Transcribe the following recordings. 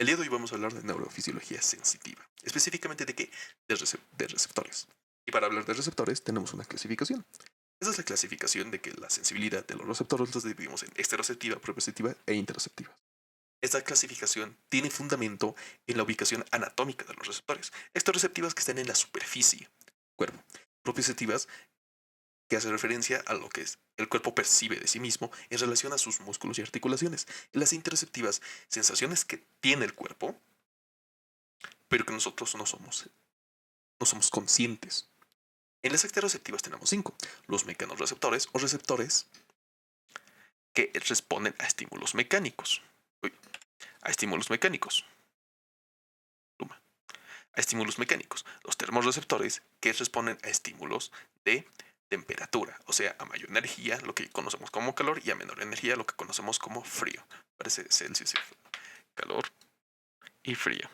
El día de hoy vamos a hablar de neurofisiología sensitiva. ¿Específicamente de qué? De receptores. Y para hablar de receptores tenemos una clasificación. Esa es la clasificación de que la sensibilidad de los receptores los dividimos en exteroceptiva, proprioceptiva e interoceptiva. Esta clasificación tiene fundamento en la ubicación anatómica de los receptores. Exteroceptivas que están en la superficie del cuerpo. Propioceptivas que hace referencia a lo que el cuerpo percibe de sí mismo en relación a sus músculos y articulaciones. Y las interoceptivas, sensaciones que tiene el cuerpo, pero que nosotros no somos conscientes. En las exteroceptivas tenemos 5. Los mecanorreceptores o receptores que responden a estímulos mecánicos. A estímulos mecánicos. A estímulos mecánicos. Los termorreceptores que responden a estímulos de temperatura, o sea, a mayor energía, lo que conocemos como calor, y a menor energía, lo que conocemos como frío. Parece Celsius, calor y frío,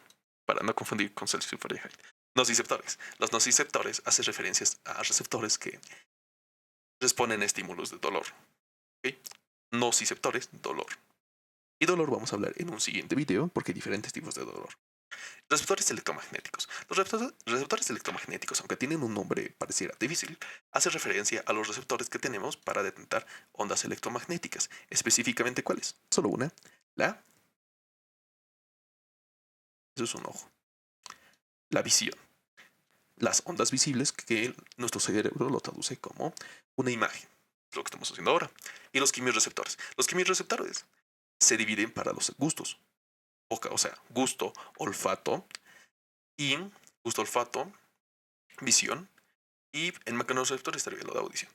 para no confundir con Celsius y Fahrenheit. Nociceptores. Los nociceptores hacen referencias a receptores que responden a estímulos de dolor. ¿Okay? Nociceptores, dolor. Y dolor vamos a hablar en un siguiente video porque hay diferentes tipos de dolor. Receptores electromagnéticos. Los receptores electromagnéticos, aunque tienen un nombre pareciera difícil, hace referencia a los receptores que tenemos para detectar ondas electromagnéticas. Específicamente, ¿cuáles? Solo una. Eso es un ojo. La visión. Las ondas visibles que nuestro cerebro lo traduce como una imagen. Lo que estamos haciendo ahora. Y los quimiorreceptores. Los quimiorreceptores se dividen para los gustos. O sea, gusto, olfato y gusto, olfato, visión. Y el mecanorreceptor estaría lo de audición.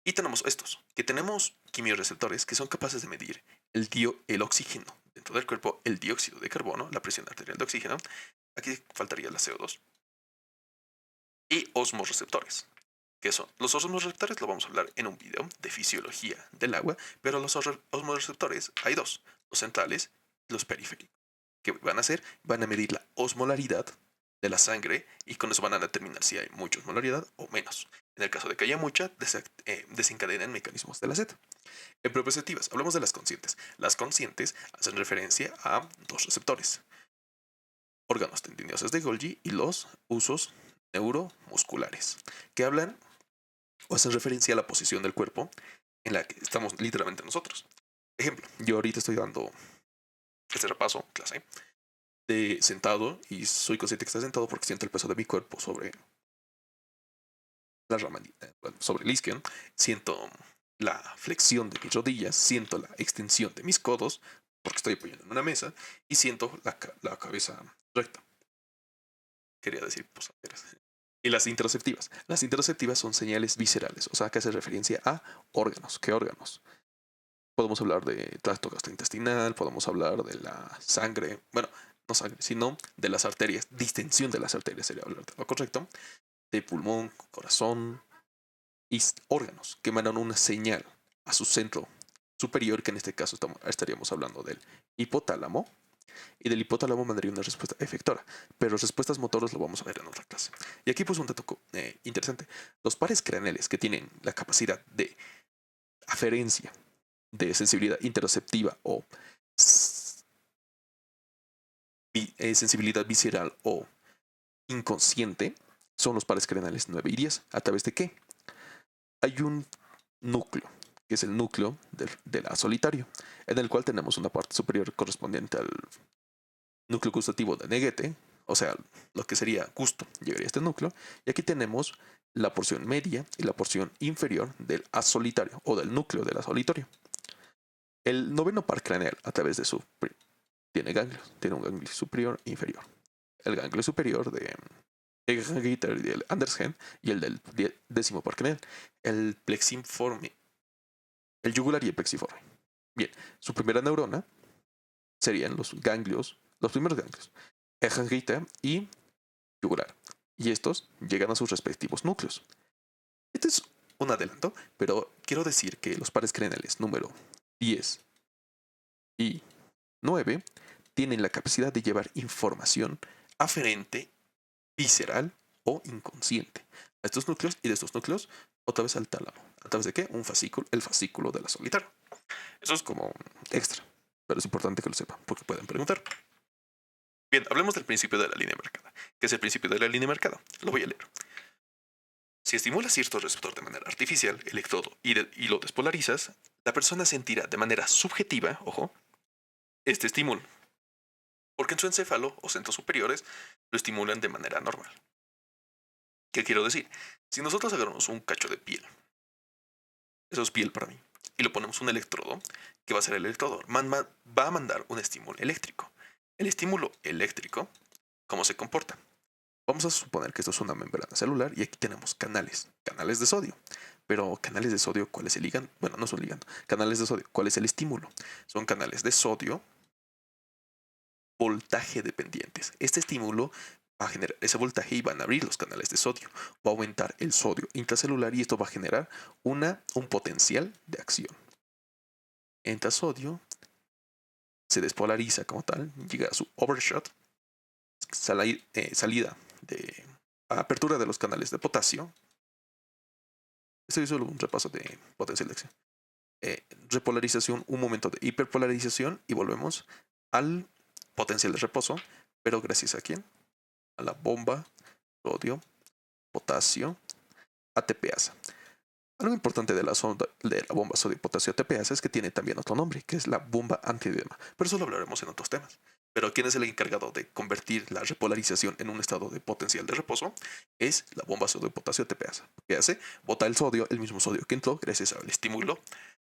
Y tenemos estos, que tenemos quimiorreceptores que son capaces de medir el oxígeno dentro del cuerpo, el dióxido de carbono, la presión arterial de oxígeno. Aquí faltaría la CO2. Y osmoreceptores. ¿Qué son? Los osmoreceptores lo vamos a hablar en un video de fisiología del agua, pero los osmoreceptores hay dos, los centrales y los periféricos. ¿Qué van a hacer? Van a medir la osmolaridad de la sangre y con eso van a determinar si hay mucha osmolaridad o menos. En el caso de que haya mucha, desencadenan mecanismos de la sed. En propioceptivas, hablamos de las conscientes. Las conscientes hacen referencia a dos receptores, órganos tendinosos de Golgi y los usos neuromusculares, que hablan o hacen referencia a la posición del cuerpo en la que estamos literalmente nosotros. Ejemplo, yo ahorita estoy dando este repaso, clase, de sentado y soy consciente que está sentado porque siento el peso de mi cuerpo sobre la rama, sobre el isquion, siento la flexión de mis rodillas, siento la extensión de mis codos porque estoy apoyando en una mesa y siento la cabeza recta. Quería decir posaderas. Y las interoceptivas. Las interoceptivas son señales viscerales, o sea, que hace referencia a órganos. ¿Qué órganos? Podemos hablar de tracto gastrointestinal, podemos hablar de la sangre, bueno, no sangre, sino de las arterias, distensión de las arterias sería hablar de lo correcto, de pulmón, corazón y órganos que mandan una señal a su centro superior, que en este caso estaríamos hablando del hipotálamo, y del hipotálamo mandaría una respuesta efectora, pero respuestas motoras lo vamos a ver en otra clase. Y aquí pues un dato interesante, los pares craneales que tienen la capacidad de aferencia de sensibilidad interoceptiva o sensibilidad visceral o inconsciente son los pares craneales 9 y 10. ¿A través de qué? Hay un núcleo, que es el núcleo del A solitario, en el cual tenemos una parte superior correspondiente al núcleo gustativo de Neguete, o sea, lo que sería gusto, llegaría a este núcleo, y aquí tenemos la porción media y la porción inferior del A solitario, o del núcleo del A solitario. El noveno par craneal, a través de su tiene ganglios, tiene un ganglio superior e inferior. El ganglio superior de Egergitter y el Andersen y el del décimo par craneal, el plexiforme, el yugular y el plexiforme. Bien, su primera neurona serían los ganglios, los primeros ganglios, Egergitter y yugular. Y estos llegan a sus respectivos núcleos. Este es un adelanto, pero quiero decir que los pares craneales número 10 y 9 tienen la capacidad de llevar información aferente, visceral o inconsciente a estos núcleos, y de estos núcleos otra vez al tálamo. ¿A través de qué? Un fascículo, el fascículo de la solitaria. Eso es como extra, pero es importante que lo sepan porque pueden preguntar. Bien, hablemos del principio de la línea marcada. ¿Qué es el principio de la línea marcada? Lo voy a leer. Si estimulas cierto receptor de manera artificial, electrodo, y lo despolarizas, la persona sentirá de manera subjetiva, ojo, este estímulo, porque en su encéfalo o centros superiores lo estimulan de manera normal. ¿Qué quiero decir? Si nosotros agarramos un cacho de piel, eso es piel para mí, y lo ponemos un electrodo, ¿qué va a hacer el electrodo? Va a mandar un estímulo eléctrico. El estímulo eléctrico, ¿cómo se comporta? Vamos a suponer que esto es una membrana celular y aquí tenemos canales de sodio. Pero canales de sodio, ¿cuál es el ligando? Bueno, no son ligando. Canales de sodio, ¿cuál es el estímulo? Son canales de sodio voltaje dependientes. Este estímulo va a generar ese voltaje y van a abrir los canales de sodio. Va a aumentar el sodio intracelular y esto va a generar un potencial de acción. Entra sodio, se despolariza como tal, llega a su overshot, salida de apertura de los canales de potasio. Esto es solo un repaso de potencial de acción. Repolarización, un momento de hiperpolarización y volvemos al potencial de reposo, pero gracias a quién? A la bomba, sodio, potasio, ATPasa. Algo importante de de la bomba sodio potasio ATPasa es que tiene también otro nombre, que es la bomba antiedema. Pero eso lo hablaremos en otros temas. Pero ¿quién es el encargado de convertir la repolarización en un estado de potencial de reposo? Es la bomba sodio potasio ATPasa. ¿Qué hace? Bota el sodio, el mismo sodio que entró, gracias al estímulo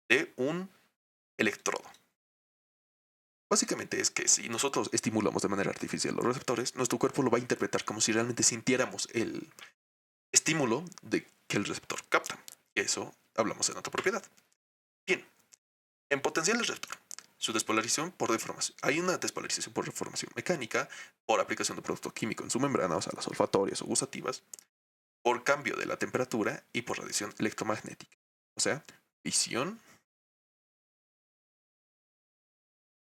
de un electrodo. Básicamente es que si nosotros estimulamos de manera artificial los receptores, nuestro cuerpo lo va a interpretar como si realmente sintiéramos el estímulo de que el receptor capta. Y eso hablamos en otra propiedad. Bien, en potencial del receptor, su despolarización por deformación. Hay una despolarización por deformación mecánica, por aplicación de producto químico en su membrana, o sea, las olfatorias o gustativas, por cambio de la temperatura y por radiación electromagnética. O sea, visión,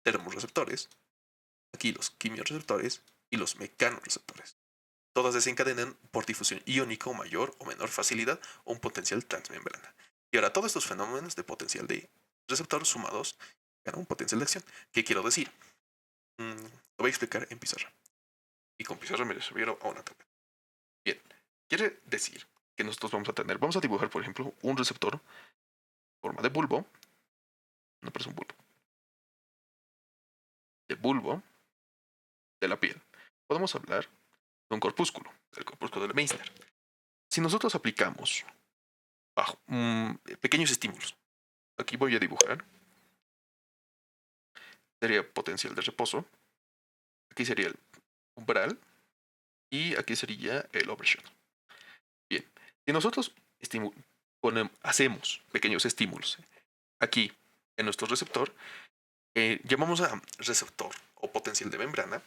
termorreceptores, aquí los quimiorreceptores y los mecanorreceptores. Todas desencadenan por difusión iónica o mayor o menor facilidad o un potencial transmembrana. Y ahora todos estos fenómenos de potencial de receptor sumados ganan un potencial de acción. ¿Qué quiero decir? Lo voy a explicar en pizarra. Y con pizarra me refiero a una tabla. Bien, quiere decir que nosotros vamos a dibujar, por ejemplo, un receptor en forma de bulbo. No, pero es un bulbo. De bulbo de la piel. Podemos hablar de un corpúsculo, del corpúsculo de Meissner. Si nosotros aplicamos pequeños estímulos, aquí voy a dibujar, sería potencial de reposo, aquí sería el umbral y aquí sería el overshot. Bien, si nosotros hacemos pequeños estímulos aquí en nuestro receptor, llamamos a receptor o potencial de membrana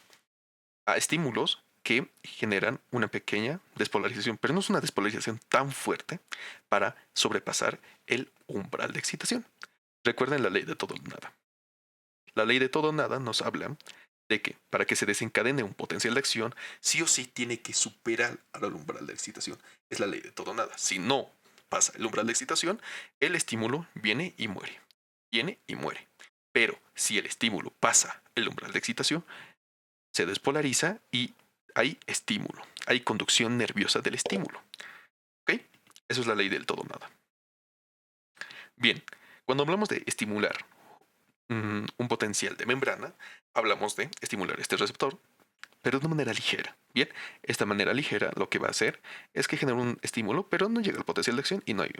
a estímulos que generan una pequeña despolarización, pero no es una despolarización tan fuerte para sobrepasar el umbral de excitación. Recuerden la ley de todo o nada. La ley de todo o nada nos habla de que para que se desencadene un potencial de acción, sí o sí tiene que superar al umbral de excitación. Es la ley de todo o nada. Si no pasa el umbral de excitación, el estímulo viene y muere. Viene y muere. Pero si el estímulo pasa el umbral de excitación, se despolariza y hay estímulo. Hay conducción nerviosa del estímulo. ¿Ok? Eso es la ley del todo o nada. Bien, cuando hablamos de estimular un potencial de membrana, hablamos de estimular este receptor, pero de una manera ligera. Bien, esta manera ligera lo que va a hacer es que genera un estímulo, pero no llega al potencial de acción y no hay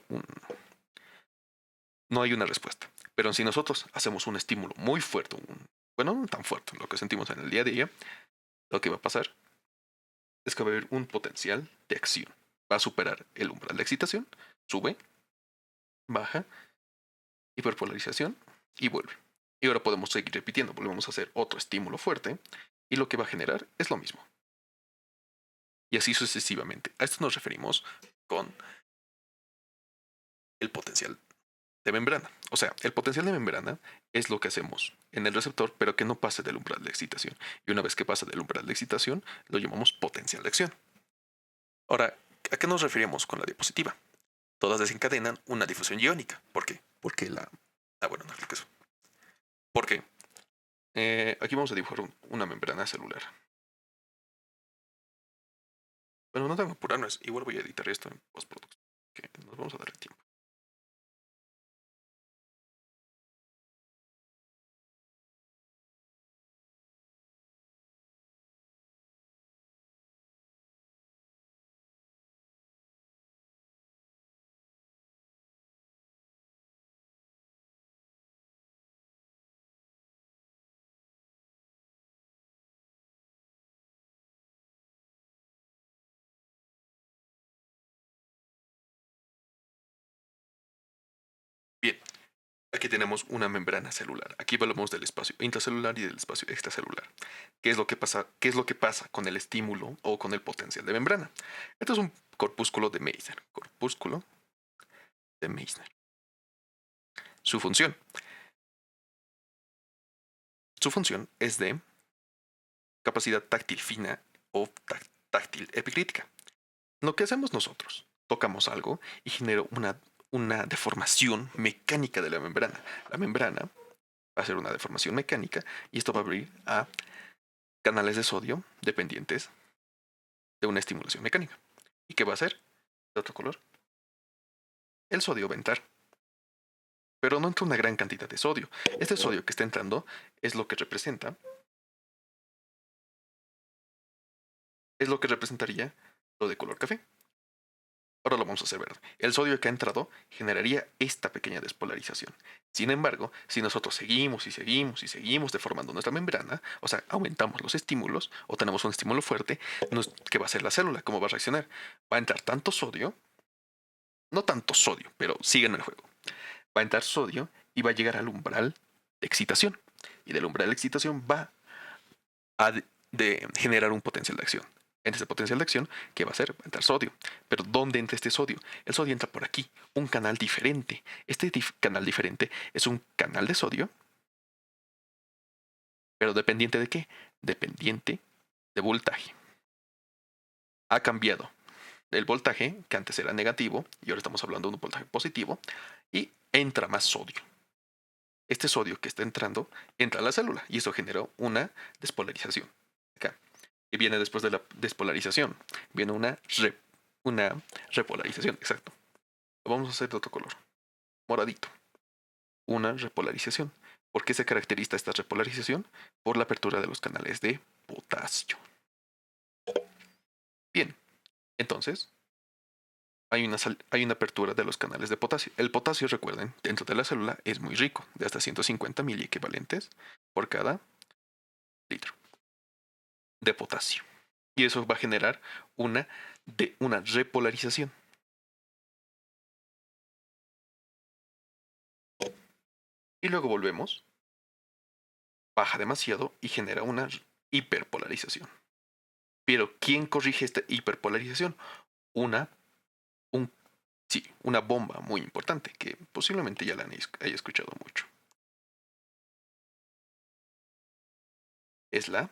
una respuesta. Pero si nosotros hacemos un estímulo muy fuerte, bueno, no tan fuerte, lo que sentimos en el día a día, lo que va a pasar es que va a haber un potencial de acción. Va a superar el umbral de excitación, sube, baja, hiperpolarización y vuelve. Y ahora podemos seguir repitiendo, volvemos a hacer otro estímulo fuerte y lo que va a generar es lo mismo. Y así sucesivamente. A esto nos referimos con el potencial de membrana. O sea, el potencial de membrana es lo que hacemos en el receptor, pero que no pase del umbral de excitación. Y una vez que pasa del umbral de excitación, lo llamamos potencial de acción. Ahora, ¿a qué nos referimos con la diapositiva? Todas desencadenan una difusión iónica. ¿Por qué? Porque la... bueno, no explico eso. ¿Por qué? Aquí vamos a dibujar una membrana celular. Bueno, no tengo que apurarnos. Igual voy a editar esto en postproducción. Que nos vamos a dar el tiempo. Bien, aquí tenemos una membrana celular. Aquí hablamos del espacio intracelular y del espacio extracelular. ¿Qué es lo que pasa con el estímulo o con el potencial de membrana? Esto es un corpúsculo de Meissner. Corpúsculo de Meissner. Su función. Su función es de capacidad táctil fina o táctil epicrítica. Lo que hacemos nosotros, tocamos algo y genera una deformación mecánica de la membrana. La membrana va a ser una deformación mecánica y esto va a abrir a canales de sodio dependientes de una estimulación mecánica. ¿Y qué va a hacer? De otro color. El sodio va a entrar. Pero no entra una gran cantidad de sodio. Este sodio que está entrando es lo que representaría lo de color café. Ahora lo vamos a hacer verde. El sodio que ha entrado generaría esta pequeña despolarización. Sin embargo, si nosotros seguimos y seguimos y seguimos deformando nuestra membrana, o sea, aumentamos los estímulos o tenemos un estímulo fuerte, ¿qué va a hacer la célula? ¿Cómo va a reaccionar? Va a entrar tanto sodio, no tanto sodio, pero siguen el juego. Va a entrar sodio y va a llegar al umbral de excitación. Y del umbral de excitación va a generar un potencial de acción. En este potencial de acción, ¿qué va a hacer? Va a entrar sodio. Pero ¿dónde entra este sodio? El sodio entra por aquí, un canal diferente. Este canal diferente es un canal de sodio, pero dependiente de qué? Dependiente de voltaje. Ha cambiado el voltaje, que antes era negativo, y ahora estamos hablando de un voltaje positivo, y entra más sodio. Este sodio que está entrando entra a la célula y eso generó una despolarización. Acá. Y viene después de la despolarización. Viene una repolarización, exacto. Lo vamos a hacer de otro color. Moradito. Una repolarización. ¿Por qué se caracteriza esta repolarización? Por la apertura de los canales de potasio. Bien, entonces hay una apertura de los canales de potasio. El potasio, recuerden, dentro de la célula es muy rico, de hasta 150 miliequivalentes por cada litro de potasio. Y eso va a generar una repolarización. Y luego volvemos, baja demasiado y genera una hiperpolarización. Pero ¿quién corrige esta hiperpolarización? Una, una bomba muy importante que posiblemente ya la haya escuchado mucho. Es la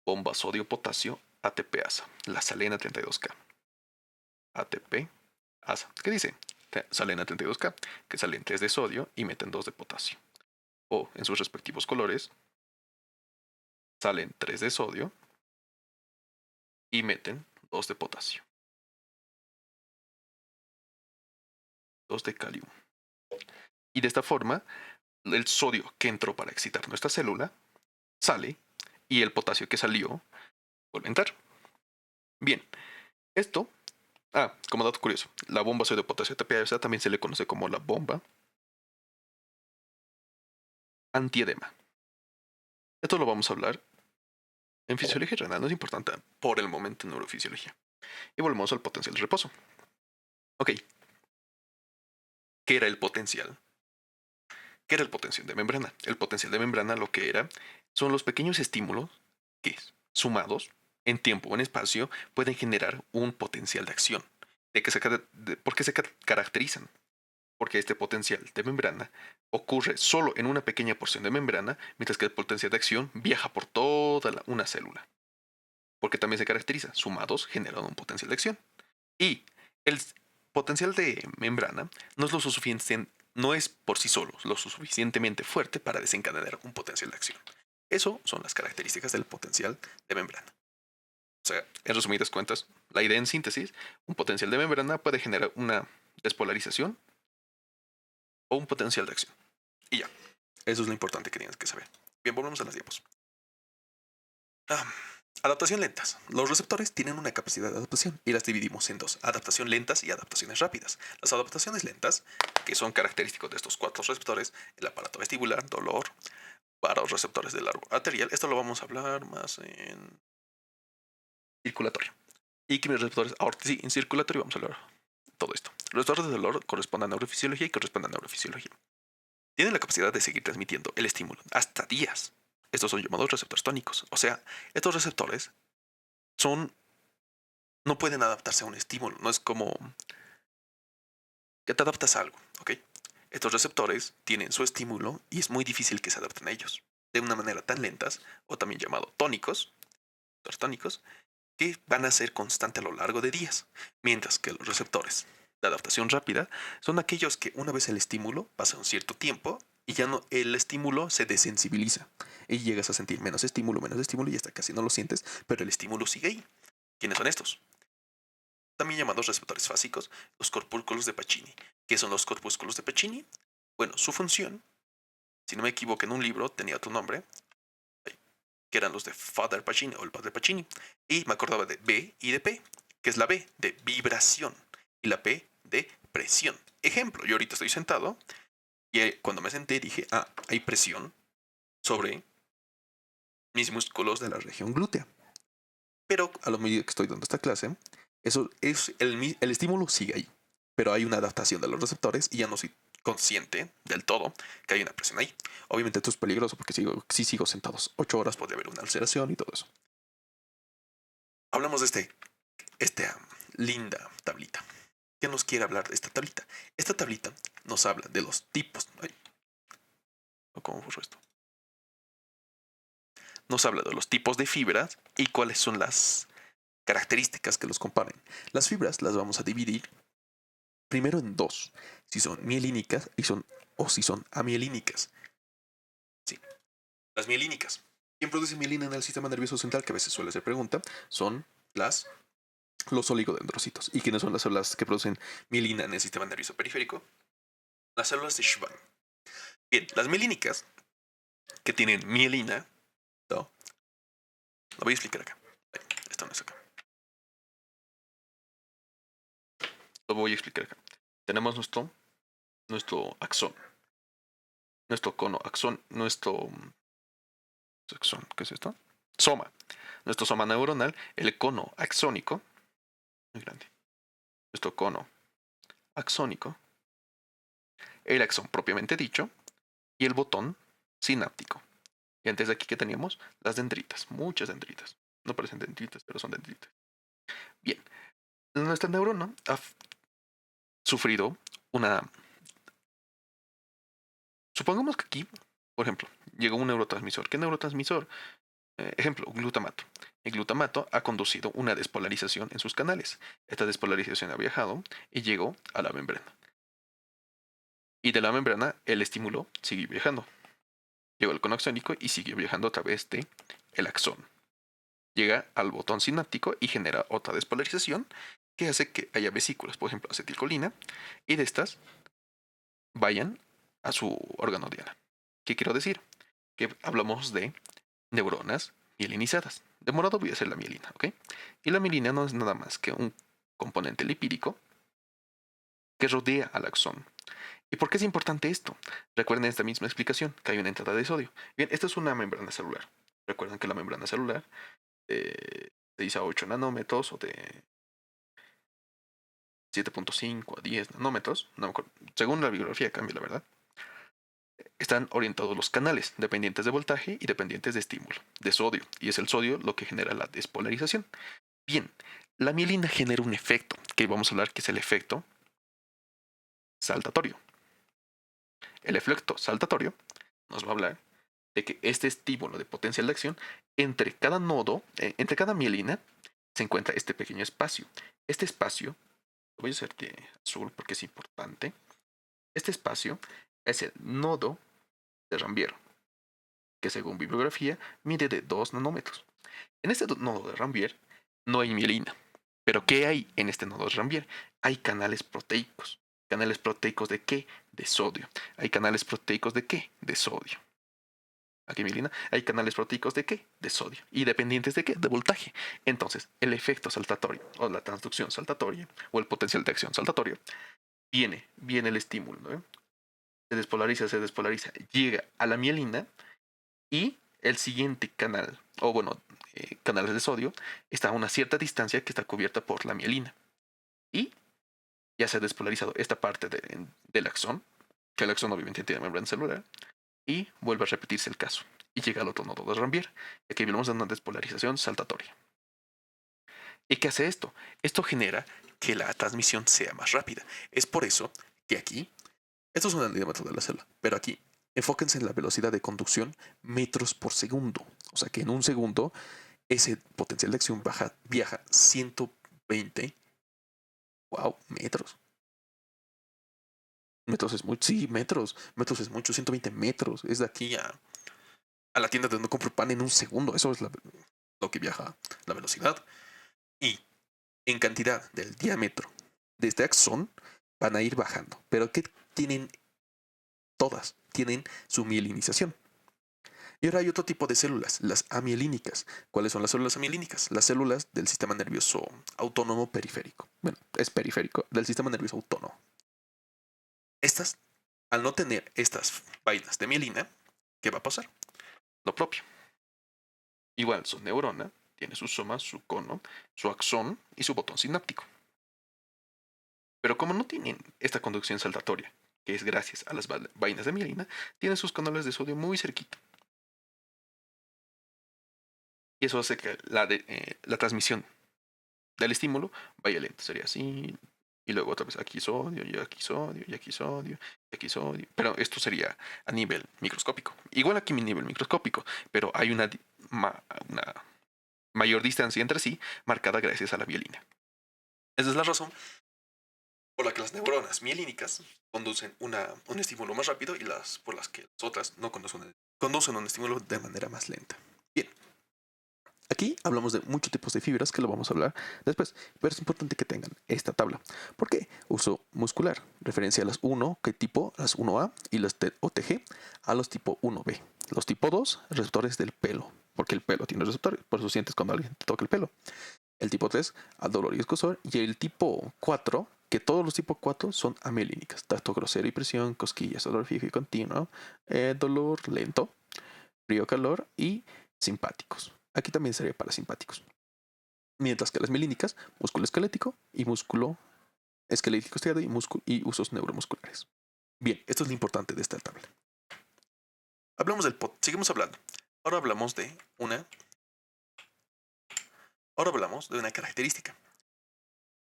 bomba sodio-potasio ATP-ASA, la Salena 32K. ATP-ASA. ¿Qué dice? Salena 32K, que salen 3 de sodio y meten 2 de potasio. O en sus respectivos colores, salen 3 de sodio y meten 2 de potasio. 2 de calio. Y de esta forma, el sodio que entró para excitar nuestra célula sale y el potasio que salió vuelve a entrar. Bien, esto, como dato curioso, la bomba sodio-potasio ATPasa también se le conoce como la bomba antiedema. Esto lo vamos a hablar en fisiología renal, no es importante por el momento en neurofisiología. Y volvemos al potencial de reposo. Ok, ¿qué era el potencial? ¿Qué era el potencial de membrana? El potencial de membrana lo que era son los pequeños estímulos que, sumados en tiempo o en espacio, pueden generar un potencial de acción. ¿Por qué se caracterizan? Porque este potencial de membrana ocurre solo en una pequeña porción de membrana, mientras que el potencial de acción viaja por toda una célula. Porque también se caracteriza, sumados generan un potencial de acción. Y el potencial de membrana no es no es por sí solo lo suficientemente fuerte para desencadenar un potencial de acción. Eso son las características del potencial de membrana. O sea, en resumidas cuentas, la idea en síntesis, un potencial de membrana puede generar una despolarización o un potencial de acción. Y ya, eso es lo importante que tienes que saber. Bien, volvemos a las diapos. Adaptación lentas. Los receptores tienen una capacidad de adaptación y las dividimos en dos, adaptación lentas y adaptaciones rápidas. Las adaptaciones lentas, que son característicos de estos cuatro receptores, el aparato vestibular, dolor, para los receptores del árbol arterial, esto lo vamos a hablar más en circulatorio. Y quimiorreceptores, ahora sí, en circulatorio vamos a hablar todo esto. Los receptores del dolor corresponden a neurofisiología y corresponden a neurofisiología. Tienen la capacidad de seguir transmitiendo el estímulo hasta días. Estos son llamados receptores tónicos. O sea, estos receptores no pueden adaptarse a un estímulo. No es como que te adaptas a algo, ¿ok? Estos receptores tienen su estímulo y es muy difícil que se adapten a ellos. De una manera tan lentas, o también llamado tónicos, que van a ser constantes a lo largo de días. Mientras que los receptores de adaptación rápida son aquellos que una vez el estímulo pasa un cierto tiempo y ya no, el estímulo se desensibiliza. Y llegas a sentir menos estímulo y hasta casi no lo sientes, pero el estímulo sigue ahí. ¿Quiénes son estos? También llamados receptores fásicos, los corpúsculos de Pacini. ¿Qué son los corpúsculos de Pacini? Bueno, su función, si no me equivoco en un libro tenía otro nombre, que eran los de Father Pacini o el padre Pacini. Y me acordaba de B y de P, que es la B de vibración y la P de presión. Ejemplo, yo ahorita estoy sentado y cuando me senté dije, hay presión sobre mis músculos de la región glútea. Pero a lo medida que estoy dando esta clase, eso es el estímulo sigue ahí. Pero hay una adaptación de los receptores y ya no soy consciente del todo que hay una presión ahí. Obviamente esto es peligroso porque si sigo sentados 8 horas podría haber una ulceración y todo eso. Hablamos de esta linda tablita. ¿Qué nos quiere hablar de esta tablita? Esta tablita nos habla de los tipos. ¿Cómo fue esto? Nos habla de los tipos de fibras y cuáles son las características que los comparen. Las fibras las vamos a dividir primero en dos, si son mielínicas o si son amielínicas. Sí, las mielínicas. ¿Quién produce mielina en el sistema nervioso central? Que a veces suele ser pregunta. Son los oligodendrocitos. ¿Y quiénes son las células que producen mielina en el sistema nervioso periférico? Las células de Schwann. Bien, las mielínicas que tienen mielina, ¿no? Lo voy a explicar acá. Esto no es acá. Lo voy a explicar acá. Tenemos nuestro axón. Nuestro cono axón. Nuestro axón. ¿Qué es esto? Soma. Nuestro soma neuronal. El cono axónico. Muy grande. Nuestro cono axónico. El axón propiamente dicho. Y el botón sináptico. Y antes de aquí que teníamos las dendritas. Muchas dendritas. No parecen dendritas, pero son dendritas. Bien. Nuestra neurona ha sufrido una... Supongamos que aquí, por ejemplo, llegó un neurotransmisor. ¿Qué neurotransmisor? Ejemplo, glutamato. El glutamato ha conducido una despolarización en sus canales. Esta despolarización ha viajado y llegó a la membrana. Y de la membrana el estímulo sigue viajando. Llegó al cono axónico y sigue viajando a través de el axón. Llega al botón sináptico y genera otra despolarización que hace que haya vesículas, por ejemplo, acetilcolina, y de estas vayan a su órgano diana. ¿Qué quiero decir? Que hablamos de neuronas mielinizadas. De morado voy a hacer la mielina, ¿ok? Y la mielina no es nada más que un componente lipídico que rodea al axón. ¿Y por qué es importante esto? Recuerden esta misma explicación, que hay una entrada de sodio. Bien, esto es una membrana celular. Recuerden que la membrana celular de 6 a 8 nanómetros o de 7.5 a 10 nanómetros, no me acuerdo, según la bibliografía cambia la verdad, están orientados los canales, dependientes de voltaje y dependientes de estímulo, de sodio, y es el sodio lo que genera la despolarización. Bien, la mielina genera un efecto, que vamos a hablar que es el efecto saltatorio. El efecto saltatorio nos va a hablar de que este estímulo de potencial de acción, entre cada nodo, entre cada mielina, se encuentra este pequeño espacio. Este espacio, lo voy a hacer de azul porque es importante, este espacio es el nodo de Rambier, que según bibliografía mide de 2 nanómetros. En este nodo de Rambier no hay mielina. Pero ¿qué hay en este nodo de Rambier? Hay canales proteicos. ¿Canales proteicos de qué? De sodio. ¿Hay canales proteicos de qué? De sodio. Aquí mielina. ¿Hay canales proteicos de qué? De sodio. ¿Y dependientes de qué? De voltaje. Entonces, el efecto saltatorio o la transducción saltatoria o el potencial de acción saltatorio viene el estímulo, ¿no? Se despolariza, llega a la mielina y el siguiente canal, o bueno, canales de sodio, está a una cierta distancia que está cubierta por la mielina. Y ya se ha despolarizado esta parte del axón, que el axón obviamente tiene membrana celular, y vuelve a repetirse el caso. Y llega al otro nodo de Rambier. Y aquí vemos una despolarización saltatoria. ¿Y qué hace esto? Esto genera que la transmisión sea más rápida. Es por eso que aquí, esto es un diámetro de la célula, pero aquí enfóquense en la velocidad de conducción metros por segundo. O sea que en un segundo ese potencial de acción viaja 120 metros. Metros es mucho. Sí, metros. Metros es mucho. 120 metros. Es de aquí a la tienda donde compro pan en un segundo. Eso es lo que viaja la velocidad. Y en cantidad del diámetro de este axón van a ir bajando. Pero ¿qué tienen todas? Tienen su mielinización. Y ahora hay otro tipo de células, las amielínicas. ¿Cuáles son las células amielínicas? Las células del sistema nervioso autónomo periférico. Bueno, es periférico, del sistema nervioso autónomo. Estas, al no tener estas vainas de mielina, ¿qué va a pasar? Lo propio. Igual, su neurona tiene su soma, su cono, su axón y su botón sináptico. Pero como no tienen esta conducción saltatoria, que es gracias a las vainas de mielina, tienen sus canales de sodio muy cerquita. Y eso hace que la transmisión del estímulo vaya lento. Sería así. Y luego otra vez aquí sodio, y aquí sodio, y aquí sodio, y aquí sodio. Pero esto sería a nivel microscópico. Igual aquí a nivel microscópico, pero hay una mayor distancia entre sí marcada gracias a la mielina. Esa es la razón por la que las neuronas mielínicas conducen un estímulo más rápido y por las que las otras no conducen un estímulo de manera más lenta. Bien. Aquí hablamos de muchos tipos de fibras que lo vamos a hablar después, pero es importante que tengan esta tabla. ¿Por qué? Uso muscular, referencia a las 1, que tipo, las 1A y las OTG, a los tipo 1B. Los tipo 2, receptores del pelo, porque el pelo tiene receptores, por eso sientes cuando alguien te toca el pelo. El tipo 3, al dolor y escozor, y el tipo 4, que todos los tipo 4 son amielínicas, tacto grosero y presión, cosquillas, dolor fijo y continuo, dolor lento, frío-calor y simpáticos. Aquí también sería parasimpáticos. Mientras que las mielínicas, músculo esquelético y músculo esquelético estriado y usos neuromusculares. Bien, esto es lo importante de esta tabla. Seguimos hablando. Ahora hablamos de una característica.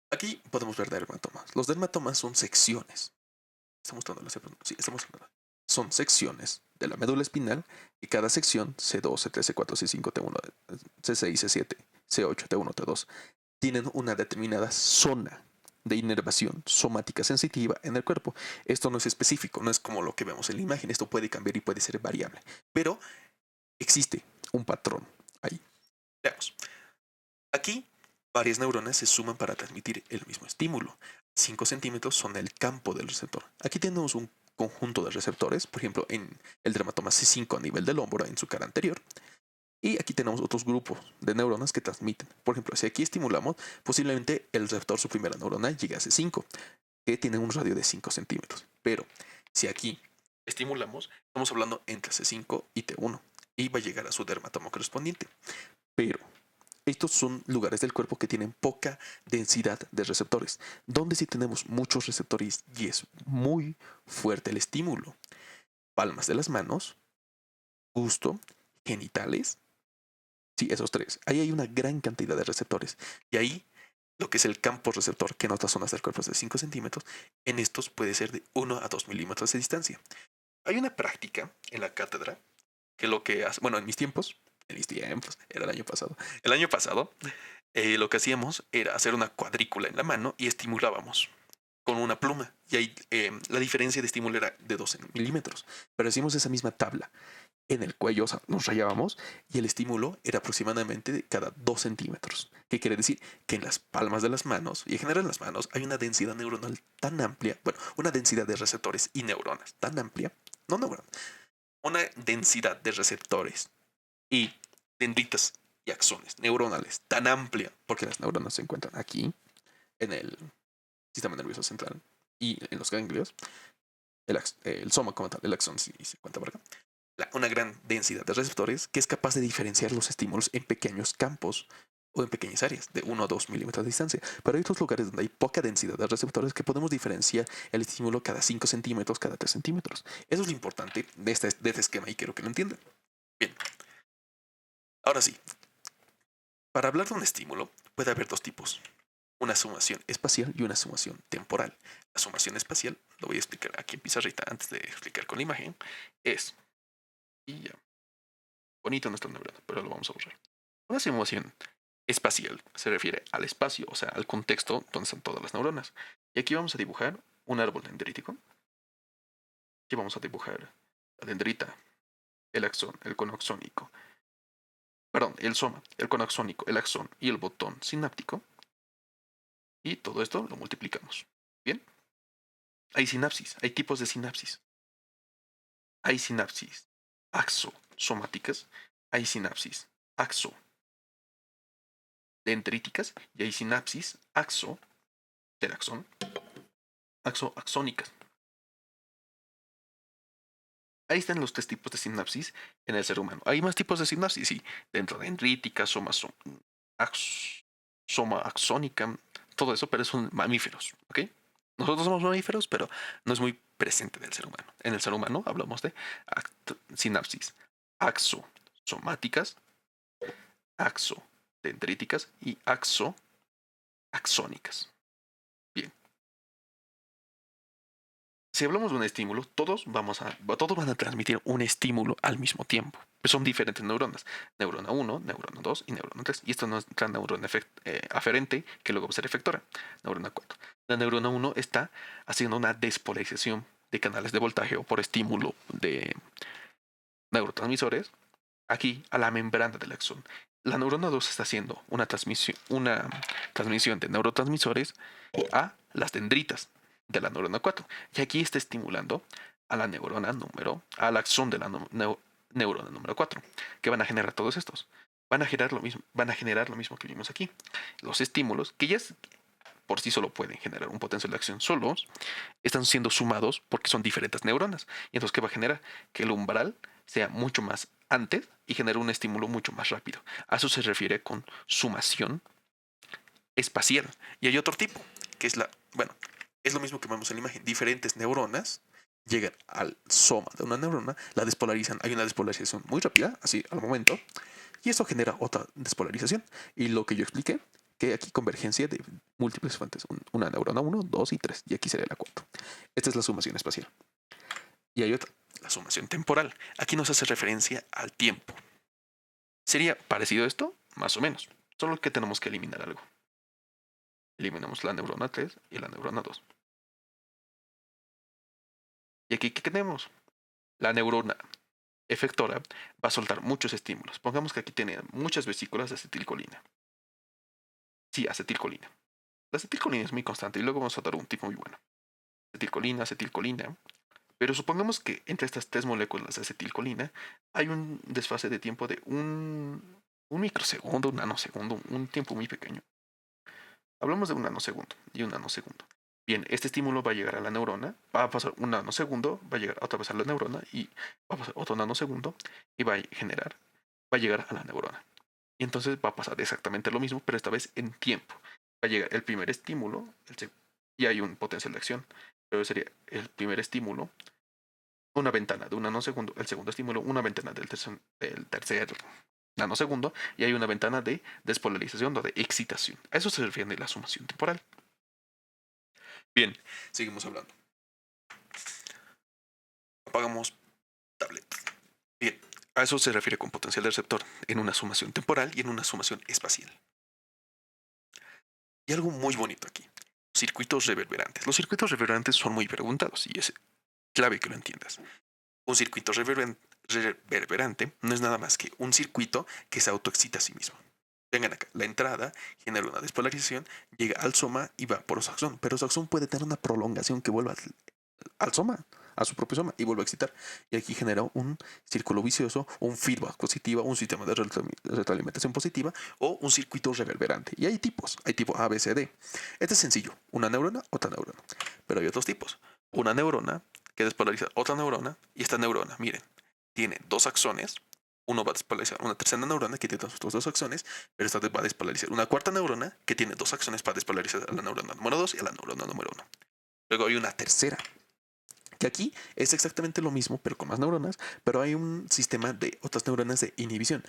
Aquí podemos ver dermatomas. Los dermatomas son secciones. Son secciones de la médula espinal y cada sección, C2, C3, C4, C5, T1, C6, C7, C8, T1, T2, tienen una determinada zona de inervación somática sensitiva en el cuerpo. Esto no es específico, no es como lo que vemos en la imagen. Esto puede cambiar y puede ser variable. Pero existe un patrón ahí. Veamos. Aquí, varias neuronas se suman para transmitir el mismo estímulo. 5 centímetros son el campo del receptor. Aquí tenemos un conjunto de receptores, por ejemplo, en el dermatoma C5 a nivel del hombro, en su cara anterior. Y aquí tenemos otros grupos de neuronas que transmiten. Por ejemplo, si aquí estimulamos, posiblemente el receptor, su primera neurona, llegue a C5, que tiene un radio de 5 centímetros. Pero si aquí estimulamos, estamos hablando entre C5 y T1, y va a llegar a su dermatoma correspondiente. Pero estos son lugares del cuerpo que tienen poca densidad de receptores, donde sí tenemos muchos receptores y es muy fuerte el estímulo. Palmas de las manos, gusto, genitales. Sí, esos tres. Ahí hay una gran cantidad de receptores. Y ahí, lo que es el campo receptor, que en otras zonas del cuerpo es de 5 centímetros, en estos puede ser de 1 a 2 milímetros de distancia. Hay una práctica en la cátedra que lo que hace, bueno, en mis tiempos, era el año pasado. El año pasado, lo que hacíamos era hacer una cuadrícula en la mano y estimulábamos con una pluma. Y ahí la diferencia de estímulo era de 12 milímetros. Pero hacíamos esa misma tabla. en el cuello, o sea, nos rayábamos y el estímulo era aproximadamente de cada 2 centímetros. ¿Qué quiere decir? Que en las palmas de las manos y en general en las manos hay una densidad neuronal tan amplia, bueno, una densidad de receptores y neuronas tan amplia, no neuronas, una densidad de receptores y dendritas y axones neuronales tan amplia, porque las neuronas se encuentran aquí, en el sistema nervioso central y en los ganglios, el soma como tal, el axón si se cuenta por acá, una gran densidad de receptores que es capaz de diferenciar los estímulos en pequeños campos o en pequeñas áreas de 1 o 2 milímetros de distancia. Pero hay otros lugares donde hay poca densidad de receptores que podemos diferenciar el estímulo cada 5 centímetros, cada 3 centímetros. Eso es lo importante de este esquema y quiero que lo entiendan. Bien, ahora sí, para hablar de un estímulo puede haber dos tipos. Una sumación espacial y una sumación temporal. La sumación espacial, lo voy a explicar aquí en pizarrita antes de explicar con la imagen, es... Y ya, bonito no está neurona, pero lo vamos a borrar. Una simulación espacial se refiere al espacio, o sea, al contexto donde están todas las neuronas. Y aquí vamos a dibujar un árbol dendrítico. Aquí vamos a dibujar la dendrita, el axón, el conoxónico. Perdón, el soma, el conoxónico, el axón y el botón sináptico. Y todo esto lo multiplicamos. Bien. Hay sinapsis, hay tipos de sinapsis. Hay sinapsis axosomáticas, hay sinapsis axodendríticas y hay sinapsis del axón, axónicas. Ahí están los tres tipos de sinapsis en el ser humano. Hay más tipos de sinapsis, sí, dentro de dendrítica, soma axónica, todo eso, pero son mamíferos, ¿ok? Nosotros somos mamíferos, pero no es muy presente en el ser humano. En el ser humano hablamos de sinapsis axosomáticas, axodendríticas y axónicas. Bien. Si hablamos de un estímulo, todos van a transmitir un estímulo al mismo tiempo. Pues son diferentes neuronas. Neurona 1, neurona 2 y neurona 3. Y esta es nuestra neurona aferente, que luego va a ser efectora. Neurona 4. La neurona 1 está haciendo una despolarización de canales de voltaje o por estímulo de neurotransmisores aquí a la membrana del axón. La neurona 2 está haciendo una transmisión de neurotransmisores a las dendritas de la neurona 4. Y aquí está estimulando a la al axón de la neurona número 4, que van a generar todos estos. Van a generar lo mismo que vimos aquí. Los estímulos, que ya por sí solo pueden generar un potencial de acción solos, están siendo sumados porque son diferentes neuronas. Y entonces, ¿qué va a generar? Que el umbral sea mucho más antes y genere un estímulo mucho más rápido. A eso se refiere con sumación espacial. Y hay otro tipo, que es es lo mismo que vemos en la imagen. Diferentes neuronas llegan al soma de una neurona, la despolarizan. Hay una despolarización muy rápida, así al momento, y esto genera otra despolarización. Y lo que yo expliqué, que aquí convergencia de múltiples fuentes, una neurona 1, 2 y 3, y aquí sería la 4. Esta es la sumación espacial. Y hay otra, la sumación temporal. Aquí nos hace referencia al tiempo. ¿Sería parecido a esto? Más o menos. Solo que tenemos que eliminar algo. Eliminamos la neurona 3 y la neurona 2. Y aquí, ¿qué tenemos? La neurona efectora va a soltar muchos estímulos. Pongamos que aquí tiene muchas vesículas de acetilcolina. Sí, acetilcolina. La acetilcolina es muy constante y luego vamos a dar un tipo muy bueno. Acetilcolina. Pero supongamos que entre estas tres moléculas de acetilcolina hay un desfase de tiempo de un microsegundo, un nanosegundo, un tiempo muy pequeño. Hablamos de un nanosegundo y un nanosegundo. Bien, este estímulo va a llegar a la neurona, va a pasar un nanosegundo, va a llegar otra vez a la neurona y va a pasar otro nanosegundo y va a llegar a la neurona. Y entonces va a pasar exactamente lo mismo, pero esta vez en tiempo. Va a llegar el primer estímulo y hay un potencial de acción, pero sería el primer estímulo, una ventana de un nanosegundo, el segundo estímulo, una ventana del tercer nanosegundo y hay una ventana de despolarización o de excitación. A eso se refiere la sumación temporal. Bien, seguimos hablando. Apagamos tablet. Bien, a eso se refiere con potencial de receptor en una sumación temporal y en una sumación espacial. Y algo muy bonito aquí, circuitos reverberantes. Los circuitos reverberantes son muy preguntados y es clave que lo entiendas. Un circuito reverberante no es nada más que un circuito que se autoexcita a sí mismo. Tengan acá, la entrada genera una despolarización, llega al soma y va por osaxón, pero osaxón puede tener una prolongación que vuelva al soma, a su propio soma, y vuelve a excitar. Y aquí genera un círculo vicioso, un feedback positivo, un sistema de retroalimentación positiva o un circuito reverberante. Y hay tipos, hay tipo A, B, C, D. Este es sencillo, una neurona, otra neurona. Pero hay otros tipos. Una neurona que despolariza otra neurona y esta neurona, miren, tiene dos axones. Uno va a despolarizar una tercera neurona que tiene otros dos axones, pero esta va a despolarizar una cuarta neurona que tiene dos axones para despolarizar a la neurona número 2 y a la neurona número 1. Luego hay una tercera que aquí es exactamente lo mismo, pero con más neuronas, pero hay un sistema de otras neuronas de inhibición.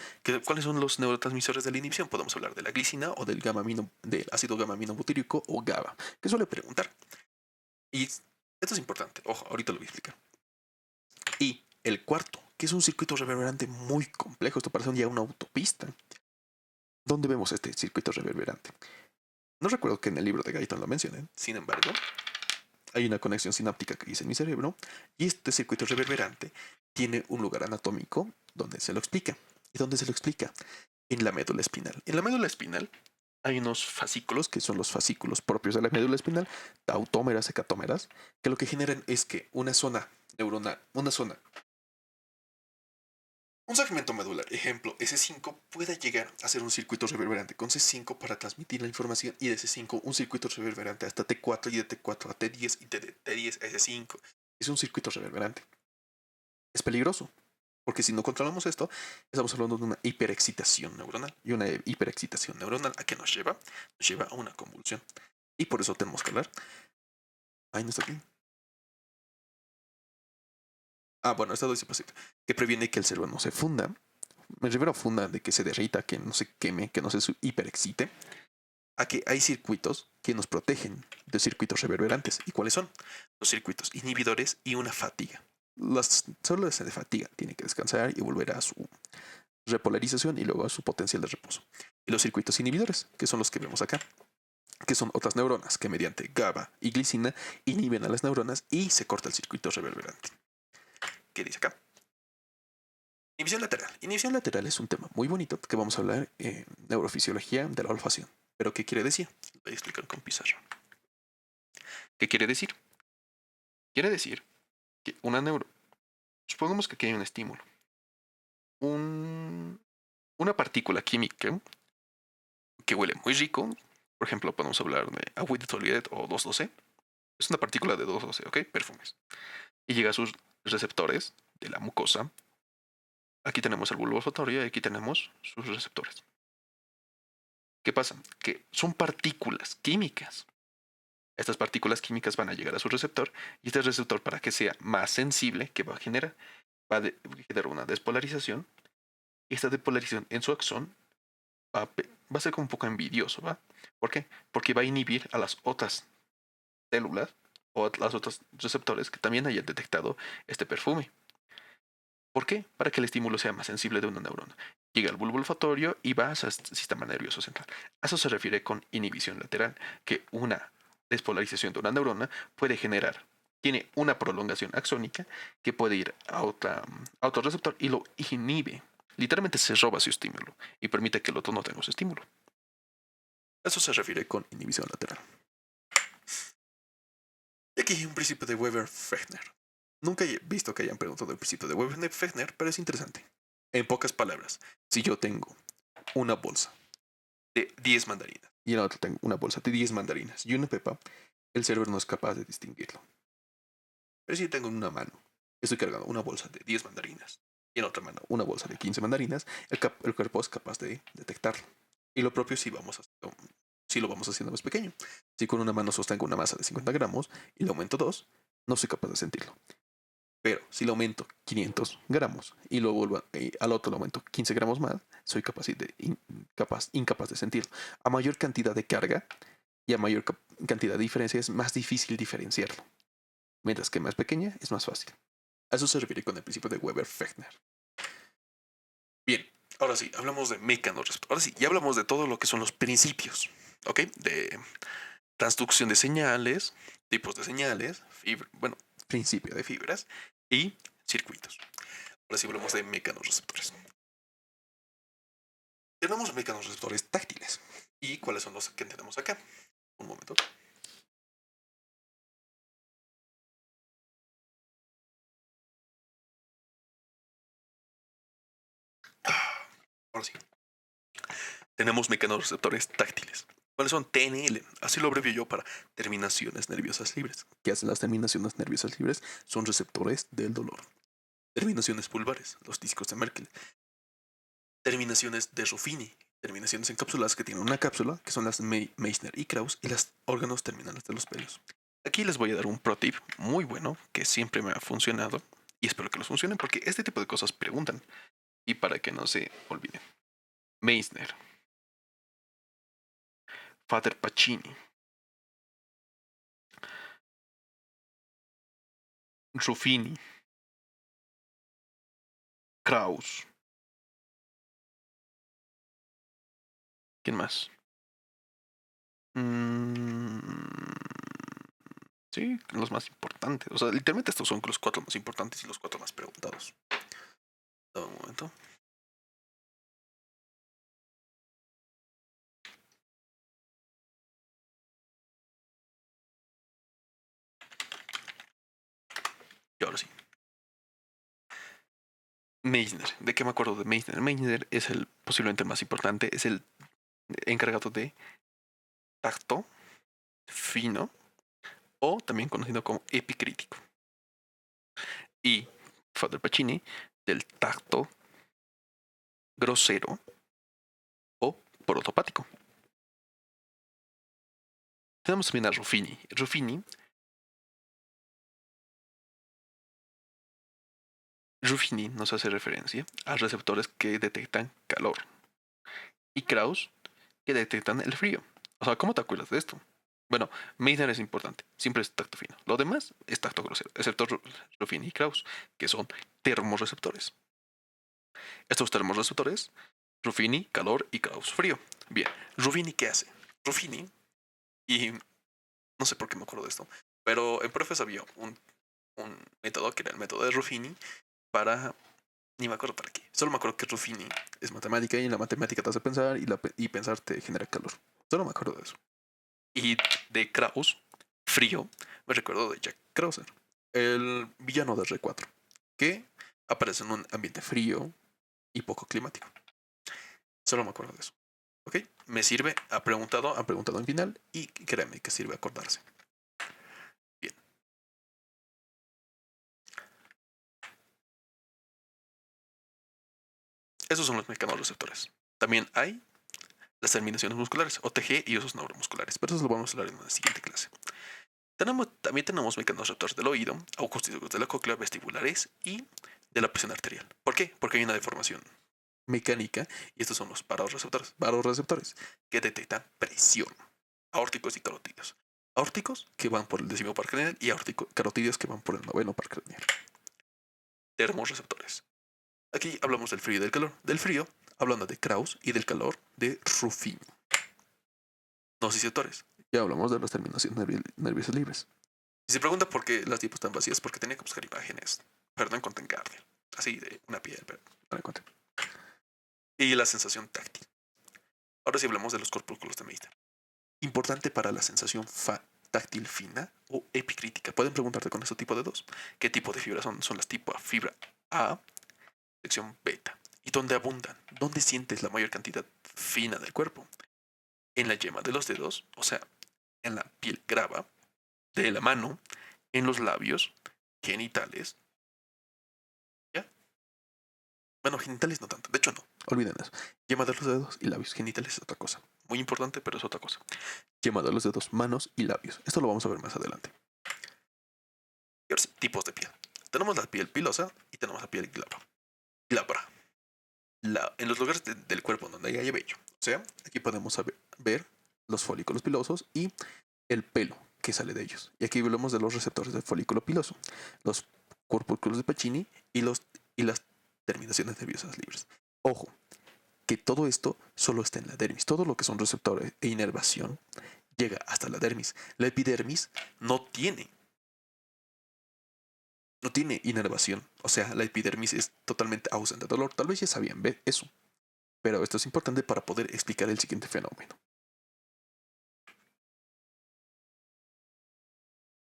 ¿Cuáles son los neurotransmisores de la inhibición? Podemos hablar de la glicina o del del ácido gamma aminobutírico o GABA, que suele preguntar. Y esto es importante, ojo, ahorita lo voy a explicar. Y el cuarto, que es un circuito reverberante muy complejo, esto parece ya una autopista. ¿Dónde vemos este circuito reverberante? No recuerdo que en el libro de Guyton lo mencionen, sin embargo, hay una conexión sináptica que hice en mi cerebro y este circuito reverberante tiene un lugar anatómico donde se lo explica. ¿Y dónde se lo explica? En la médula espinal. En la médula espinal hay unos fascículos que son los fascículos propios de la médula espinal, tautómeras, hecatómeras, que lo que generan es que una zona neuronal, un segmento medular, ejemplo S5, puede llegar a ser un circuito reverberante con C5 para transmitir la información y de C5 un circuito reverberante hasta T4 y de T4 a T10 y de T10 a S5. Es un circuito reverberante. Es peligroso, porque si no controlamos esto, estamos hablando de una hiperexcitación neuronal. Y una hiperexcitación neuronal, ¿a qué nos lleva? Nos lleva a una convulsión. Y por eso tenemos que hablar. Ay, no está aquí. Ah, bueno, esta dosis pasiva, que previene que el cerebro no se funda. Me refiero a funda de que se derrita, que no se queme, que no se hiperexcite. A que hay circuitos que nos protegen de circuitos reverberantes. ¿Y cuáles son? Los circuitos inhibidores y una fatiga. Las células de fatiga tienen que descansar y volver a su repolarización y luego a su potencial de reposo. Y los circuitos inhibidores, que son los que vemos acá, que son otras neuronas que mediante GABA y glicina inhiben a las neuronas y se corta el circuito reverberante. ¿Qué dice acá? Inhibición lateral. Inhibición lateral es un tema muy bonito que vamos a hablar en neurofisiología de la olfacción. ¿Pero qué quiere decir? Lo voy a explicar con pizarra. ¿Qué quiere decir? Quiere decir que una neuro... Supongamos que aquí hay un estímulo. Una partícula química que huele muy rico. Por ejemplo, podemos hablar de agua de Toilette o 2,12. Es una partícula de 2,12, ¿ok? Perfumes. Y llega a sus receptores de la mucosa. Aquí tenemos el bulbo olfatorio y aquí tenemos sus receptores. ¿Qué pasa? Que son partículas químicas. Estas partículas químicas van a llegar a su receptor y este receptor, para que sea más sensible, ¿qué va a generar? Va a generar una despolarización y esta despolarización en su axón va a ser como un poco envidioso, ¿va? ¿Por qué? Porque va a inhibir a las otras células o a las otros receptores que también hayan detectado este perfume. ¿Por qué? Para que el estímulo sea más sensible de una neurona. Llega al bulbo olfatorio y va hacia el sistema nervioso central. A eso se refiere con inhibición lateral, que una despolarización de una neurona puede generar, tiene una prolongación axónica que puede ir a otro receptor y lo inhibe. Literalmente se roba su estímulo y permite que el otro no tenga su estímulo. A eso se refiere con inhibición lateral. Y aquí hay un principio de Weber-Fechner. Nunca he visto que hayan preguntado el principio de Weber-Fechner, pero es interesante. En pocas palabras, si yo tengo una bolsa de 10 mandarinas y en la otra tengo una bolsa de 10 mandarinas y una pepa, el cerebro no es capaz de distinguirlo. Pero si yo tengo en una mano, estoy cargando una bolsa de 10 mandarinas y en la otra mano una bolsa de 15 mandarinas, el cuerpo es capaz de detectarlo. Y lo propio si lo vamos haciendo más pequeño. Si con una mano sostengo una masa de 50 gramos y le aumento 2, no soy capaz de sentirlo. Pero si le aumento 500 gramos y luego al otro le aumento 15 gramos más, soy incapaz de sentirlo. A mayor cantidad de carga y a mayor cantidad de diferencia es más difícil diferenciarlo. Mientras que más pequeña es más fácil. A eso se refiere con el principio de Weber-Fechner. Bien, ahora sí, hablamos de mecanos. Ahora sí, ya hablamos de todo lo que son los principios, ¿ok? De transducción de señales, tipos de señales, principio de fibras y circuitos. Ahora sí hablamos de mecanorreceptores. Tenemos mecanorreceptores táctiles. ¿Y cuáles son los que tenemos acá? Un momento. Ahora sí. Tenemos mecanorreceptores táctiles. ¿Cuáles son? TNL. Así lo abrevio yo para terminaciones nerviosas libres. ¿Qué hacen las terminaciones nerviosas libres? Son receptores del dolor. Terminaciones pulvares, los discos de Merkel. Terminaciones de Ruffini. Terminaciones encapsuladas que tienen una cápsula, que son las Meissner y Krauss, y los órganos terminales de los pelos. Aquí les voy a dar un pro tip muy bueno que siempre me ha funcionado y espero que los funcionen porque este tipo de cosas preguntan y para que no se olviden. Meissner, Father Pacini, Ruffini, Krauss. ¿Quién más? Sí, los más importantes. O sea, literalmente estos son los 4 más importantes y los 4 más preguntados. Dame un momento. Y ahora sí. Meissner. ¿De qué me acuerdo de Meissner? Meissner es el posiblemente el más importante. Es el encargado de tacto fino o también conocido como epicrítico. Y Father Pacini del tacto grosero o protopático. Tenemos también a Ruffini. Ruffini nos hace referencia a receptores que detectan calor y Krauss que detectan el frío. O sea, ¿cómo te acuerdas de esto? Bueno, Meissner es importante, siempre es tacto fino. Lo demás es tacto grosero, excepto Ruffini y Krauss, que son termorreceptores. Estos termorreceptores, Ruffini, calor y Krauss, frío. Bien, Ruffini, ¿qué hace? Ruffini, y no sé por qué me acuerdo de esto, pero en Profes había un método que era el método de Ruffini para. Ni me acuerdo para qué. Solo me acuerdo que Ruffini es matemática y en la matemática te hace pensar y pensar te genera calor. Solo me acuerdo de eso. Y de Krauss, frío, me recuerdo de Jack Krauser, el villano de R4, que aparece en un ambiente frío y poco climático. Solo me acuerdo de eso. ¿Ok? Me sirve, ha preguntado en final y créanme que sirve acordarse. Bien. Esos son los mecanorreceptores. También hay las terminaciones musculares, OTG y esos neuromusculares, pero eso lo vamos a hablar en la siguiente clase. También tenemos mecanorreceptores del oído, acústicos de la cóclea, vestibulares y de la presión arterial. ¿Por qué? Porque hay una deformación mecánica y estos son los baroreceptores que detectan presión. Aórticos y carotídeos. Aórticos que van por el 10º par craneal y carotídeos que van por el 9º par craneal. Termorreceptores. Aquí hablamos del frío y del calor. Del frío, hablando de Krauss y del calor de Ruffini. Nociceptores. Ya hablamos de las terminaciones nerviosas libres. Si se pregunta por qué las tipos están vacías, porque tenía que buscar imágenes, pero no encontré en Guardian. Así de una piel, pero no la encontré. Y la sensación táctil. Ahora sí hablamos de los corpúsculos de Meissner. Importante para la sensación táctil fina o epicrítica. Pueden preguntarte con este tipo de dos. ¿Qué tipo de fibras son? Son las tipo fibra A, sección beta. ¿Y dónde abundan? ¿Dónde sientes la mayor cantidad fina del cuerpo? En la yema de los dedos, o sea, en la piel grava de la mano, en los labios, genitales. ¿Ya? Bueno, genitales no tanto. De hecho, no. Olviden eso. Yema de los dedos y labios. Genitales es otra cosa. Muy importante, pero es otra cosa. Yema de los dedos, manos y labios. Esto lo vamos a ver más adelante. Y ahora sí, tipos de piel. Tenemos la piel pilosa y tenemos la piel glabra. En los lugares del cuerpo donde hay vello. O sea, aquí podemos ver los folículos pilosos y el pelo que sale de ellos. Y aquí hablamos de los receptores del folículo piloso, los corpúsculos de Pacini y las terminaciones nerviosas libres. Ojo, que todo esto solo está en la dermis. Todo lo que son receptores e inervación llega hasta la dermis. La epidermis no tiene no tiene inervación. O sea, la epidermis es totalmente ausente de dolor. Tal vez ya sabían ver eso. Pero esto es importante para poder explicar el siguiente fenómeno.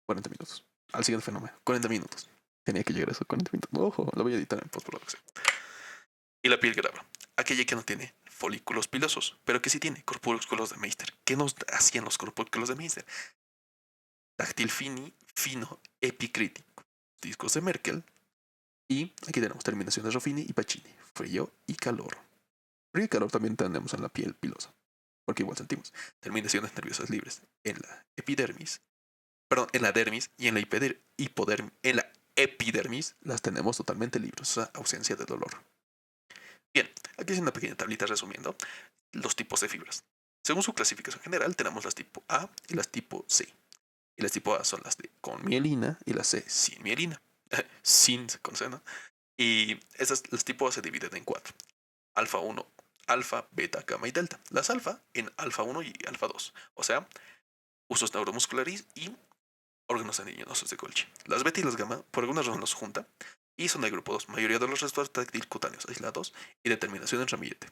40 minutos. Al siguiente fenómeno. 40 minutos. Tenía que llegar a esos 40 minutos. Ojo, lo voy a editar en postproducción. Y la piel glabra. Aquella que no tiene folículos pilosos, pero que sí tiene corpúsculos de Meister. ¿Qué nos hacían los corpúsculos de Meister? Táctil fino, epicrítico. Discos de Merkel. Y aquí tenemos terminaciones Ruffini y Pacini. Frío y calor. Frío y calor también tenemos en la piel pilosa. Porque igual sentimos terminaciones nerviosas libres en la epidermis. Perdón, en la dermis y en la en la epidermis las tenemos totalmente libres. O sea, ausencia de dolor. Bien, aquí es una pequeña tablita resumiendo los tipos de fibras. Según su clasificación general, tenemos las tipo A y las tipo C. Y las tipo A son las de con mielina y las C sin mielina. Sin con C, ¿no? Y las tipo A se dividen en cuatro. Alfa 1, alfa, beta, gamma y delta. Las alfa en alfa 1 y alfa 2. O sea, usos neuromusculares y órganos sanguíneos de Golgi. Las beta y las gamma por alguna razón los junta y son de grupo 2. Mayoría de los restos táctil cutáneos aislados y determinación en ramillete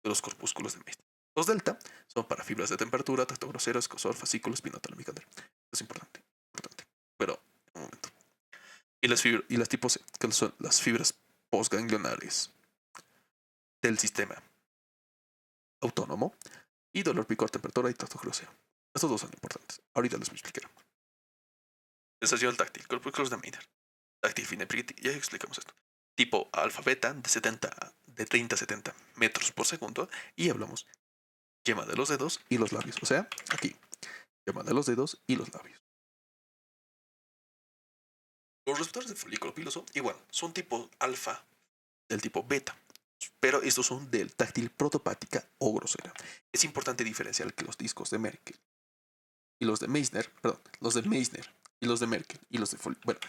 de los corpúsculos de Meister. Los delta son para fibras de temperatura, tacto grosero, escosor, fascículo, espinotálamo y candela. Es importante. Pero, un momento. Y las tipo C, que son las fibras postganglionares del sistema autónomo y dolor, picor, temperatura y tacto grosero. Estos dos son importantes. Ahorita les voy a explicar. Sensación táctil, corpúsculos de Meister. Táctil fina, ya explicamos esto. Tipo alfa beta de 30 a 70 metros por segundo y hablamos yema de los dedos y los labios. O sea, aquí, yema de los dedos y los labios. Los receptores de folículo piloso, igual, son tipo alfa del tipo beta, pero estos son del táctil protopática o grosera. Es importante diferenciar que los discos de Merkel y los de Meissner, perdón, los de Meissner y los de Merkel y los de bueno,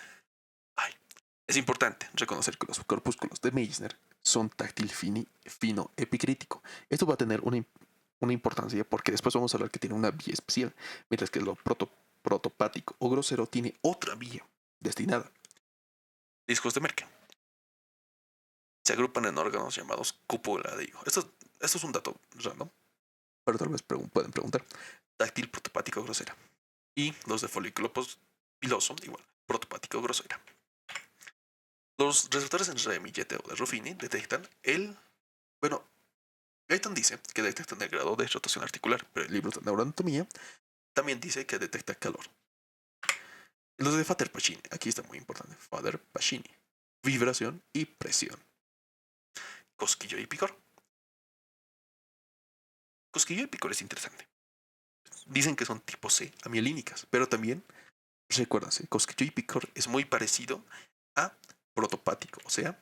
es importante reconocer que los corpúsculos de Meissner son táctil fino epicrítico. Esto va a tener una importancia porque después vamos a hablar que tiene una vía especial, mientras que lo protopático o grosero tiene otra vía destinada. Discos de Merkel se agrupan en órganos llamados cúpula de higo. Esto es un dato random, pero tal vez pueden preguntar. Táctil protopático grosera. Y los de folículo piloso, igual, protopático grosera. Los receptores en ramillete o de Ruffini detectan bueno, Guyton dice que detectan el grado de rotación articular, pero el libro de neuroanatomía también dice que detecta calor. Los de Fater-Pacini, aquí está muy importante, Fater-Pacini, vibración y presión. Cosquillo y picor. Cosquillo y picor es interesante. Dicen que son tipo C, amielínicas, pero también, recuérdense, cosquillo y picor es muy parecido a protopático, o sea,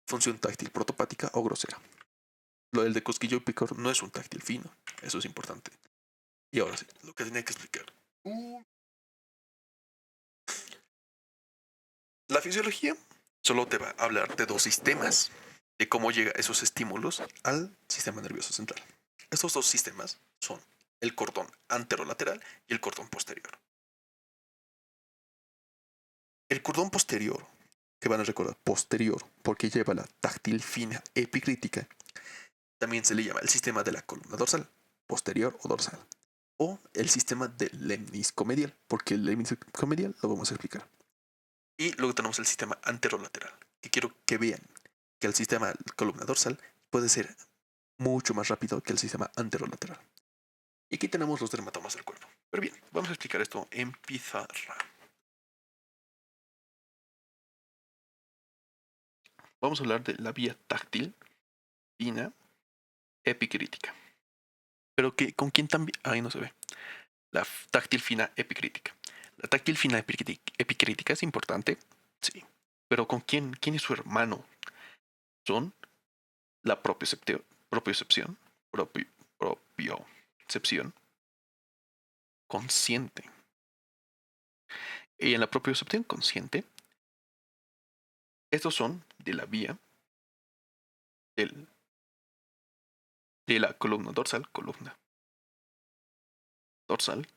función táctil protopática o grosera. Lo del de cosquillo y picor no es un táctil fino, eso es importante. Y ahora sí, lo que tenía que explicar. La fisiología solo te va a hablar de dos sistemas, de cómo llega esos estímulos al sistema nervioso central. Estos dos sistemas son el cordón anterolateral y el cordón posterior. El cordón posterior, que van a recordar posterior, porque lleva la táctil fina epicrítica, también se le llama el sistema de la columna dorsal, posterior o dorsal, o el sistema del lemnisco medial, porque el lemnisco medial lo vamos a explicar. Y luego tenemos el sistema anterolateral, que quiero que vean que el sistema columna dorsal puede ser mucho más rápido que el sistema anterolateral. Y aquí tenemos los dermatomas del cuerpo. Pero bien, vamos a explicar esto en pizarra. Vamos a hablar de la vía táctil fina epicrítica. Pero que con quién también. Ahí no se ve. La táctil fina epicrítica. La táctil fina epicrítica es importante, sí. Pero ¿con quién? ¿Quién es su hermano? Son la propiocepción, propiocepción consciente. Y en la propiocepción consciente, estos son de la vía de la columna dorsal,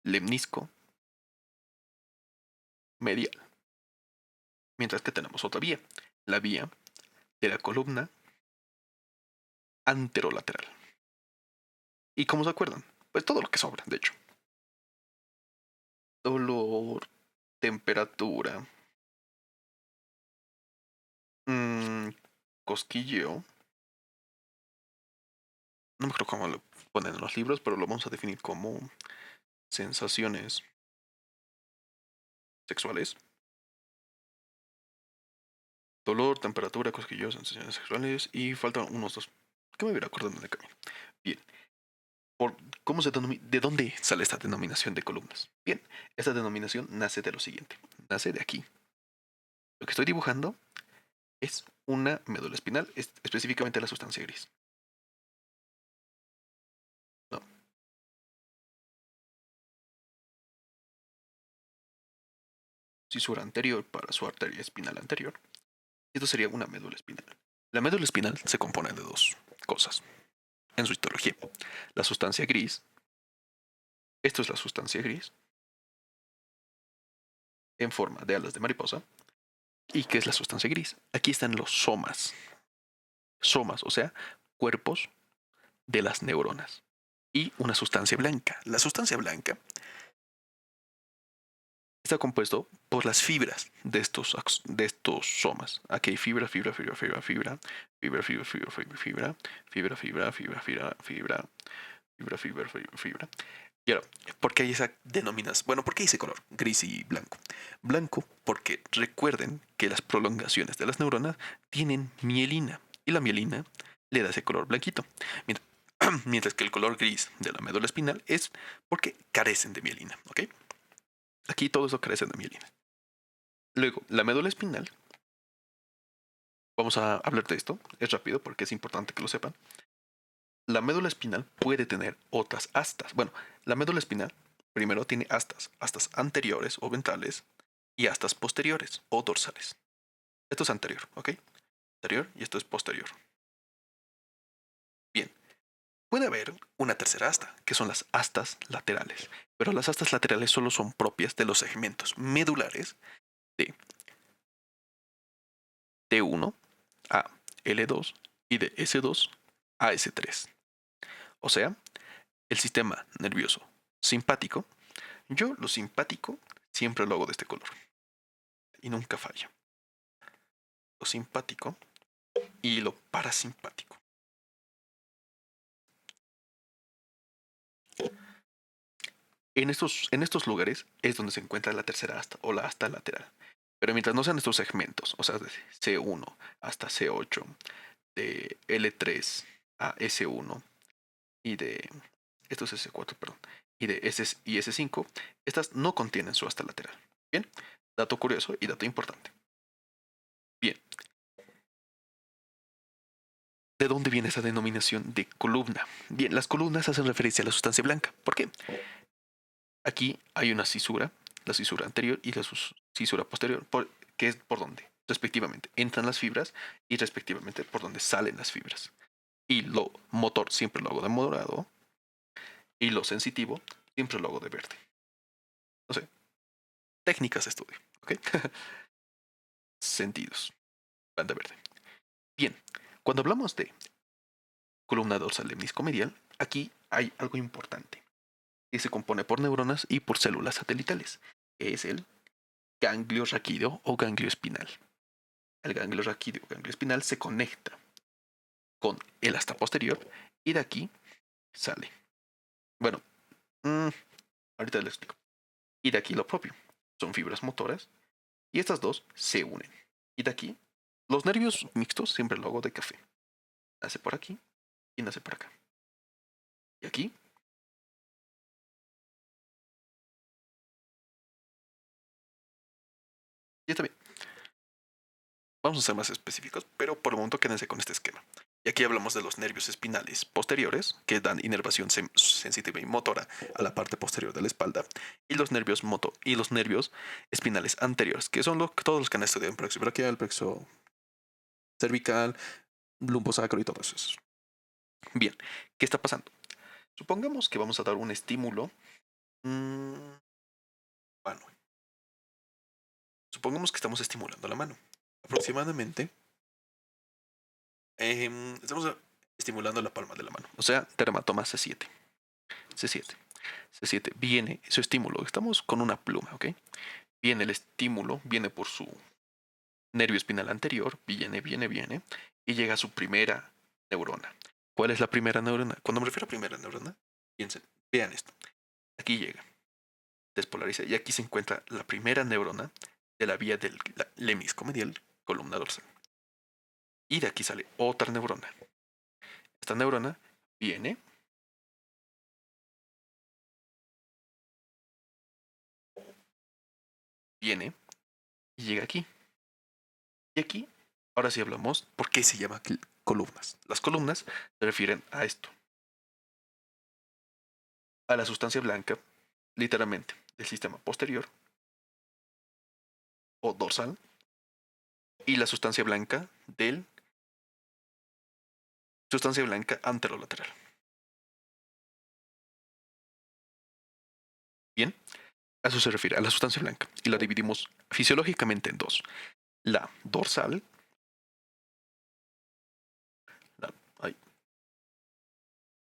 lemnisco medial. Mientras que tenemos otra vía, la vía de la columna anterolateral. ¿Y cómo se acuerdan? Pues todo lo que sobra, de hecho. Dolor, temperatura, cosquilleo. No me acuerdo cómo lo ponen en los libros, pero lo vamos a definir como sensaciones sexuales. Dolor, temperatura, cosquilleo, sensaciones sexuales y faltan unos dos. ¿Qué me hubiera acordado en el camino? Bien. ¿Cómo ¿De dónde sale esta denominación de columnas? Bien, esta denominación nace de lo siguiente. Nace de aquí. Lo que estoy dibujando es una médula espinal, específicamente la sustancia gris. No. Cisura anterior para su arteria espinal anterior. Esto sería una médula espinal. La médula espinal se compone de dos cosas en su histología. La sustancia gris. Esto es la sustancia gris en forma de alas de mariposa. ¿Y qué es la sustancia gris? Aquí están los somas. Somas, o sea, cuerpos de las neuronas. Y una sustancia blanca. La sustancia blanca está compuesto por las fibras de estos somas. Aquí hay fibra, fibra, fibra, fibra, fibra, fibra, fibra, fibra, fibra, fibra, fibra, fibra, fibra, fibra, fibra, fibra, fibra, fibra, fibra. Y ahora, ¿por qué hay esa denominación? Bueno, ¿por qué hay ese color? Gris y blanco. Blanco porque recuerden que las prolongaciones de las neuronas tienen mielina. Y la mielina le da ese color blanquito. Mientras que el color gris de la médula espinal es porque carecen de mielina, ¿ok? Aquí todo eso carece de mielina. Luego, la médula espinal, vamos a hablar de esto, es rápido porque es importante que lo sepan. La médula espinal puede tener otras astas. Bueno, la médula espinal primero tiene astas anteriores o ventrales y astas posteriores o dorsales. Esto es anterior, ¿ok? Anterior y esto es posterior. Bien, puede haber una tercera asta, que son las astas laterales, pero las astas laterales solo son propias de los segmentos medulares de T1 a L2 y de S2 a S3. O sea, el sistema nervioso simpático, yo lo simpático siempre lo hago de este color y nunca falla. Lo simpático y lo parasimpático. En estos lugares es donde se encuentra la tercera asta o la asta lateral. Pero mientras no sean estos segmentos, o sea, de C1 hasta C8, de L3 a S1 y de... Esto es S4, perdón. Y de S y S5, estas no contienen su asta lateral. Bien, dato curioso y dato importante. Bien, ¿de dónde viene esa denominación de columna? Bien, las columnas hacen referencia a la sustancia blanca. ¿Por qué? Aquí hay una cisura, la cisura anterior y la cisura posterior, que es por donde, respectivamente, entran las fibras y respectivamente por donde salen las fibras. Y lo motor siempre lo hago de morado y lo sensitivo siempre lo hago de verde. No sé, técnicas de estudio, ¿ok? Sentidos, van de verde. Bien, cuando hablamos de columna dorsal lemniscomedial, aquí hay algo importante, que se compone por neuronas y por células satelitales, que es el ganglio raquídeo o ganglio espinal. El ganglio raquídeo o ganglio espinal se conecta con el asta posterior y de aquí sale. Bueno, ahorita les explico. Y de aquí lo propio. Son fibras motoras y estas dos se unen. Y de aquí, los nervios mixtos siempre lo hago de café. Nace por aquí y nace por acá. Y aquí. Y está bien. Vamos a ser más específicos, pero por el momento quédense con este esquema. Y aquí hablamos de los nervios espinales posteriores, que dan inervación sensitiva y motora a la parte posterior de la espalda, y los nervios espinales anteriores, que son todos los que han estudiado en plexo braquial, plexo cervical, lumbosacro y todo eso. Bien, ¿qué está pasando? Supongamos que vamos a dar un estímulo. Bueno, supongamos que estamos estimulando la mano. Aproximadamente estamos estimulando la palma de la mano. O sea, dermatoma C7. C7. C7. Viene su estímulo. Estamos con una pluma, ¿ok? Viene el estímulo, viene por su nervio espinal anterior, viene, y llega a su primera neurona. ¿Cuál es la primera neurona? Cuando me refiero a primera neurona, piensen, vean esto. Aquí llega, despolariza, y aquí se encuentra la primera neurona de la vía del lemisco medial, columna dorsal. Y de aquí sale otra neurona. Esta neurona viene, y llega aquí. Y aquí, ahora sí hablamos, ¿por qué se llama columnas? Las columnas se refieren a esto, a la sustancia blanca, literalmente, del sistema posterior o dorsal, y la sustancia blanca del sustancia blanca anterolateral. Bien, a eso se refiere, a la sustancia blanca, y la dividimos fisiológicamente en dos. La dorsal, la, ay,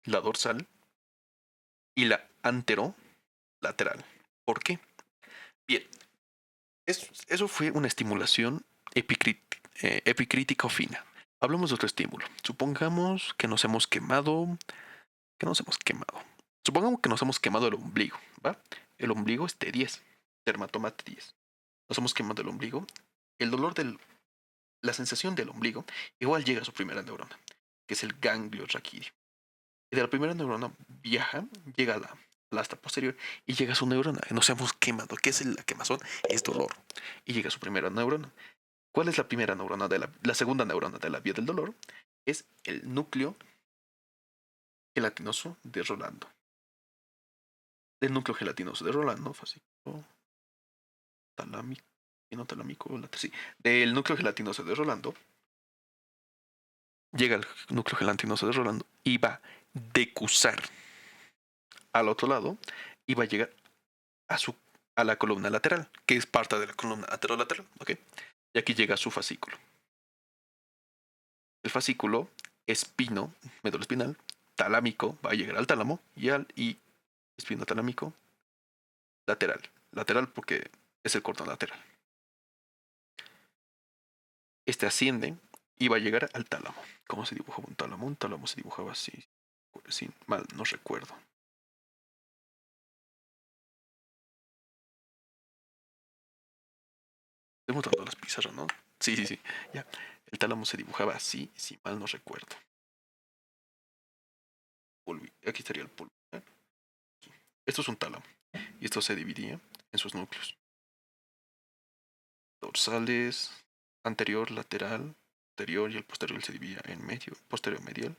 la dorsal y la anterolateral. ¿Por qué? Bien, eso fue una estimulación epicrítica o fina. Hablamos de otro estímulo. Supongamos que nos hemos quemado. Supongamos que nos hemos quemado el ombligo, ¿va? El ombligo es T10, dermatoma T10. Nos hemos quemado el ombligo. El dolor la sensación del ombligo igual llega a su primera neurona, que es el ganglio raquídeo. Y de la primera neurona llega a la plasta posterior y llega a su neurona. Nos hemos quemado. ¿Qué es la quemazón? Es dolor. Y llega a su primera neurona. ¿Cuál es la primera neurona la segunda neurona de la vía del dolor? Es el núcleo gelatinoso de Rolando. Del núcleo gelatinoso de Rolando, fascículo talámico, no talámico, sí, del núcleo gelatinoso de Rolando, llega al núcleo gelatinoso de Rolando y va a decusar al otro lado y va a llegar a la columna lateral, que es parte de la columna anterolateral, ¿ok? Y aquí llega su fascículo. El fascículo espino, médula espinal, talámico, va a llegar al tálamo y espino talámico lateral. Lateral porque es el cordón lateral. Este asciende y va a llegar al tálamo. ¿Cómo se dibujaba un tálamo? Un tálamo se dibujaba así. Sí, mal, no recuerdo. Estoy mostrando las pizarras, ¿no? Sí. Ya. El tálamo se dibujaba así, si mal no recuerdo. Aquí estaría el pulvo. Esto es un tálamo. Y esto se dividía en sus núcleos. Dorsales, anterior, lateral, anterior y el posterior se dividía en medio, posterior medial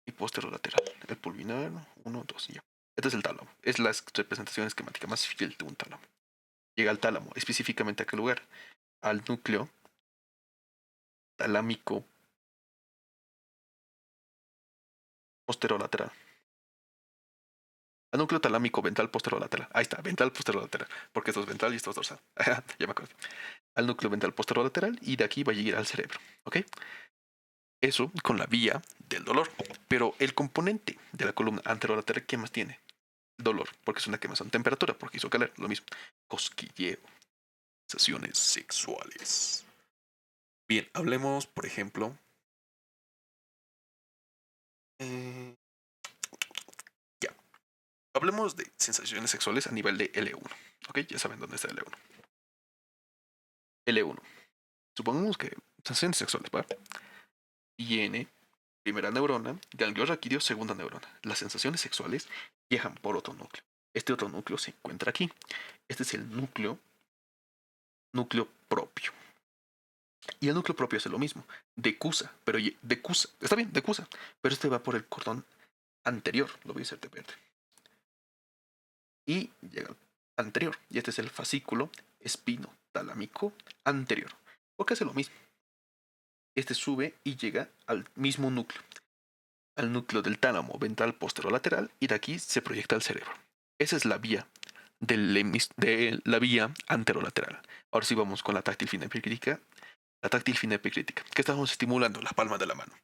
y posterior lateral. El pulvinar, 1, 2 y ya. Este es el tálamo. Es la representación esquemática más fiel de un tálamo. Llega al tálamo, específicamente a qué lugar? Al núcleo talámico posterolateral. Al núcleo talámico ventral posterolateral. Ahí está, ventral posterolateral. Porque esto es ventral y esto es dorsal. Ya me acuerdo. Al núcleo ventral posterolateral y de aquí va a llegar al cerebro. ¿Ok? Eso con la vía del dolor. Pero el componente de la columna anterolateral, ¿qué más tiene? Dolor, porque es una quemazón. Temperatura, porque hizo calor, lo mismo. Cosquilleo. Sensaciones sexuales. Bien, hablemos, por ejemplo. Ya. Hablemos de sensaciones sexuales a nivel de L1. ¿Ok? Ya saben dónde está L1. L1. Supongamos que sensaciones sexuales, ¿va? Viene primera neurona, ganglio raquídeo, segunda neurona. Las sensaciones sexuales viajan por otro núcleo. Este otro núcleo se encuentra aquí. Este es el núcleo propio. Y el núcleo propio hace lo mismo. Decusa, pero decusa. Está bien, decusa. Pero este va por el cordón anterior. Lo voy a hacer de verde. Y llega al anterior. Y este es el fascículo espino talámico anterior. Porque hace lo mismo. Este sube y llega al mismo núcleo. Al núcleo del tálamo ventral posterolateral y de aquí se proyecta al cerebro. Esa es la vía de la vía anterolateral. Ahora sí vamos con la táctil fina epicrítica. La táctil fina epicrítica. ¿Qué estamos estimulando? La palma de la mano.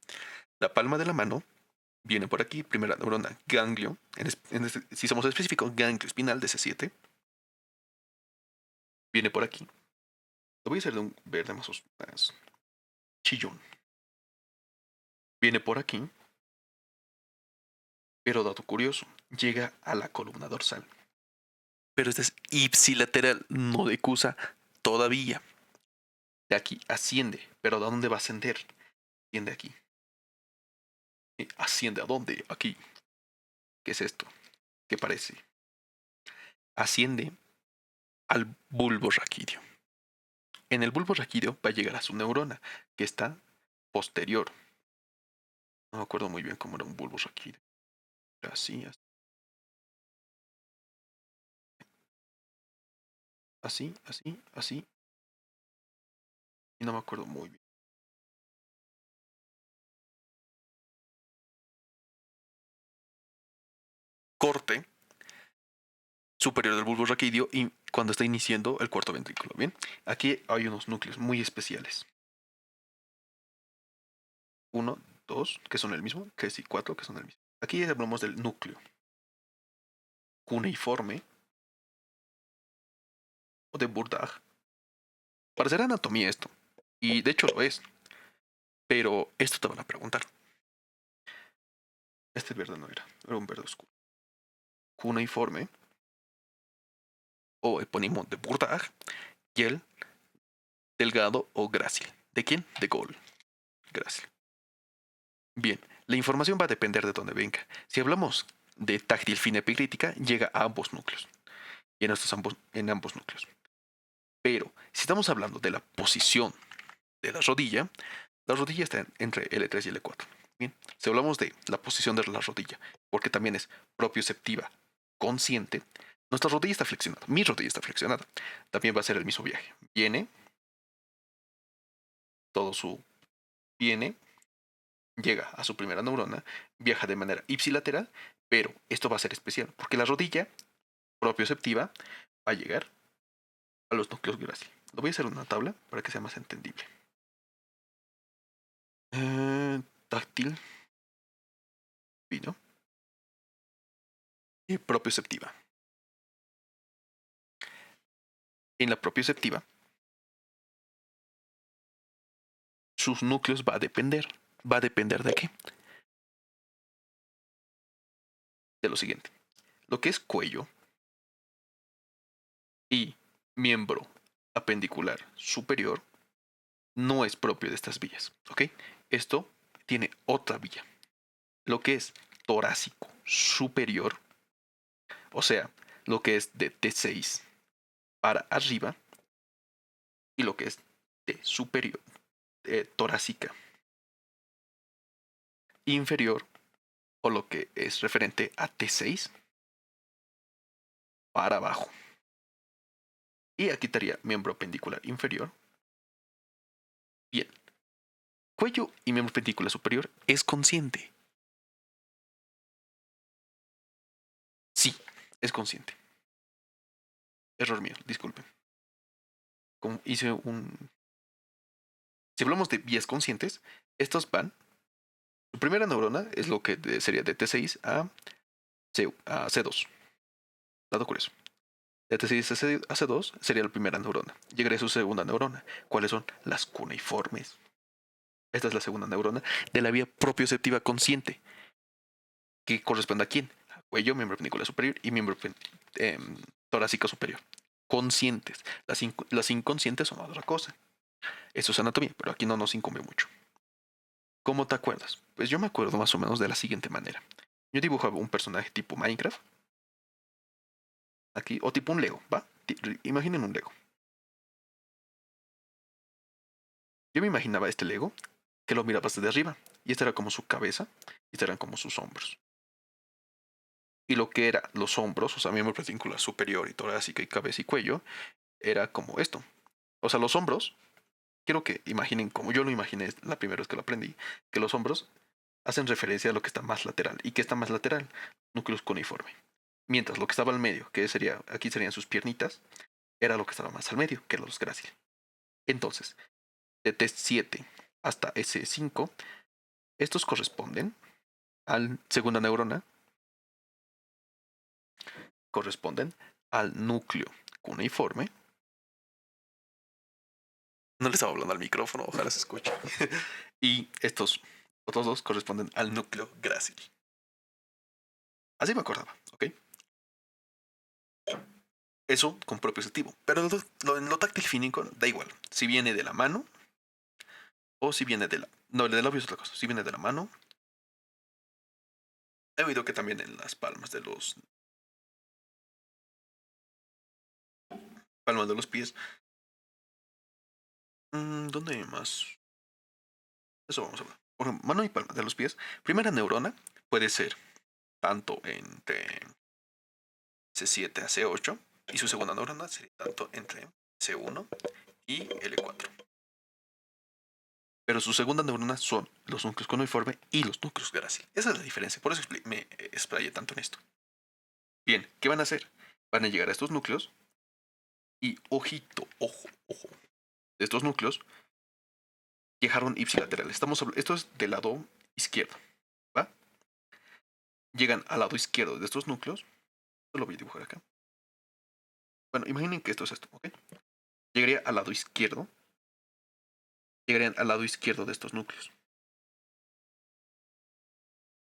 La palma de la mano viene por aquí, primera neurona, ganglio. Si somos específicos, ganglio espinal de C7. Viene por aquí. Lo voy a hacer de un verde más chillón. Viene por aquí. Pero dato curioso, llega a la columna dorsal. Pero este es ipsilateral, no decusa todavía. De aquí asciende. ¿Pero de dónde va a ascender? Asciende aquí. ¿Asciende a dónde? Aquí. ¿Qué es esto? ¿Qué parece? Asciende al bulbo raquídeo. En el bulbo raquídeo va a llegar a su neurona, que está posterior. No me acuerdo muy bien cómo era un bulbo raquídeo. Así, así, así, así. Y no me acuerdo muy bien. Corte superior del bulbo raquídeo y cuando está iniciando el cuarto ventrículo. Bien, aquí hay unos núcleos muy especiales. 1, 2, que son el mismo, que sí, 4, que son el mismo. Aquí hablamos del núcleo cuneiforme o de Burdag. Parecerá anatomía esto, y de hecho lo es, pero esto te van a preguntar. Este verde no era un verde oscuro. Cuneiforme o epónimo de Burdag y el delgado o grácil. ¿De quién? De Gaulle. Grácil. Bien, la información va a depender de dónde venga. Si hablamos de táctil fina epicrítica, llega a ambos núcleos. Y en ambos núcleos. Pero si estamos hablando de la posición de la rodilla está entre L3 y L4. Bien, si hablamos de la posición de la rodilla, porque también es propioceptiva consciente, nuestra rodilla está flexionada. Mi rodilla está flexionada. También va a ser el mismo viaje. Viene, todo su viene, llega a su primera neurona, viaja de manera ipsilateral, pero esto va a ser especial, porque la rodilla propioceptiva va a llegar a los núcleos gráciles. Lo voy a hacer en una tabla para que sea más entendible. Táctil, fino y propioceptiva. En la propioceptiva, sus núcleos va a depender. ¿Va a depender de qué? De lo siguiente. Lo que es cuello y miembro apendicular superior no es propio de estas vías. ¿Ok? Esto tiene otra vía. Lo que es torácico superior, o sea, lo que es de T6 para arriba y lo que es de superior, torácica inferior, o lo que es referente a T6 para abajo. Y aquí estaría miembro apendicular inferior. Bien. Cuello y miembro apendicular superior es consciente. Sí, es consciente. Error mío, disculpen. Como hice un... Si hablamos de vías conscientes, estos van... Su primera neurona es lo que sería de T6 a C2. Dato curioso. De T6 a C2 sería la primera neurona. Llegaría a su segunda neurona. ¿Cuáles son? Las cuneiformes. Esta es la segunda neurona de la vía propioceptiva consciente. ¿Que corresponde a quién? A cuello, miembro apendicular superior y miembro torácico superior. Conscientes. Las inconscientes son otra cosa. Eso es anatomía, pero aquí no nos incumbe mucho. ¿Cómo te acuerdas? Pues yo me acuerdo más o menos de la siguiente manera. Yo dibujaba un personaje tipo Minecraft. Aquí, o tipo un Lego, ¿va? Imaginen un Lego. Yo me imaginaba este Lego que lo mirabas desde arriba. Y esta era como su cabeza. Y estos eran como sus hombros. Y lo que era los hombros, o sea, miembro apendicular superior y torácica y cabeza y cuello, era como esto. O sea, los hombros, quiero que imaginen como yo lo imaginé la primera vez que lo aprendí, que los hombros hacen referencia a lo que está más lateral. ¿Y qué está más lateral? Núcleos cuneiforme. Mientras lo que estaba al medio, que sería, aquí serían sus piernitas, era lo que estaba más al medio, que eran los gráciles. Entonces, de T7 hasta S5, estos corresponden al segunda neurona, corresponden al núcleo cuneiforme. No le estaba hablando al micrófono, ojalá se escuche. Y estos otros dos corresponden al núcleo grácil. Así me acordaba, ¿ok? Eso con propioceptivo. Pero en lo táctil fínico da igual. Si viene de la mano o si viene de la... No, el del labio es otra cosa. Si viene de la mano. He oído que también en las palmas de los... Palmas de los pies. ¿Dónde hay más? Eso vamos a ver. Por ejemplo, mano y palma de los pies. Primera neurona puede ser tanto entre C7 a C8. Y su segunda neurona sería tanto entre C1 y L4. Pero su segunda neurona son los núcleos cuneiforme y los núcleos grácil. Esa es la diferencia. Por eso me explayé tanto en esto. Bien, ¿qué van a hacer? Van a llegar a estos núcleos y ojito, ojo, ojo. De estos núcleos llegaron ipsilaterales. Esto es del lado izquierdo, ¿va? Llegan al lado izquierdo de estos núcleos. Esto lo voy a dibujar acá. Bueno, imaginen que esto es esto, ¿ok? Llegaría al lado izquierdo. Llegarían al lado izquierdo de estos núcleos.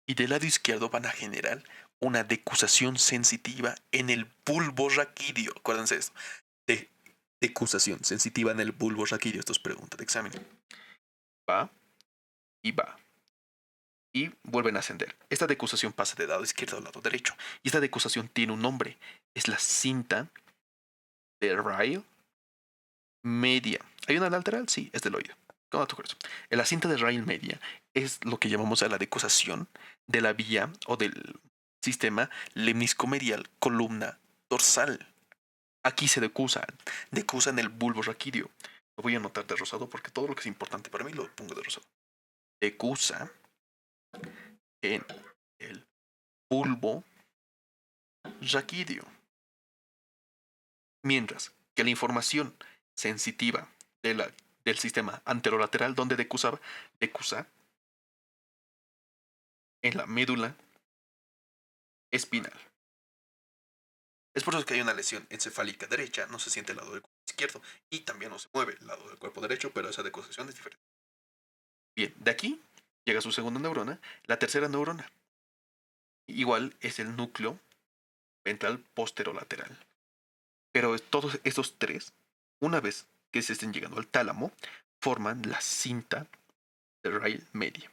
Y del lado izquierdo van a generar una decusación sensitiva en el bulbo raquídeo. Acuérdense de esto. Decusación sensitiva en el bulbo raquídeo. Esto es pregunta de examen. Va y va. Y vuelven a ascender. Esta decusación pasa de lado izquierdo al lado derecho. Y esta decusación tiene un nombre. Es la cinta de Ryle media. ¿Hay una lateral? Sí, es del oído. ¿Cómo te acuerdas? En la cinta de Ryle media es lo que llamamos a la decusación de la vía o del sistema lemniscomedial columna dorsal. Aquí se decusa en el bulbo raquídeo. Lo voy a anotar de rosado porque todo lo que es importante para mí lo pongo de rosado. Decusa en el bulbo raquídeo. Mientras que la información sensitiva del sistema anterolateral, donde decusa en la médula espinal. Es por eso que hay una lesión encefálica derecha, no se siente el lado del cuerpo izquierdo y también no se mueve el lado del cuerpo derecho, pero esa decusación es diferente. Bien, de aquí llega su segunda neurona, la tercera neurona. Igual es el núcleo ventral posterolateral. Pero todos estos tres, una vez que se estén llegando al tálamo, forman la cinta de Ryle media.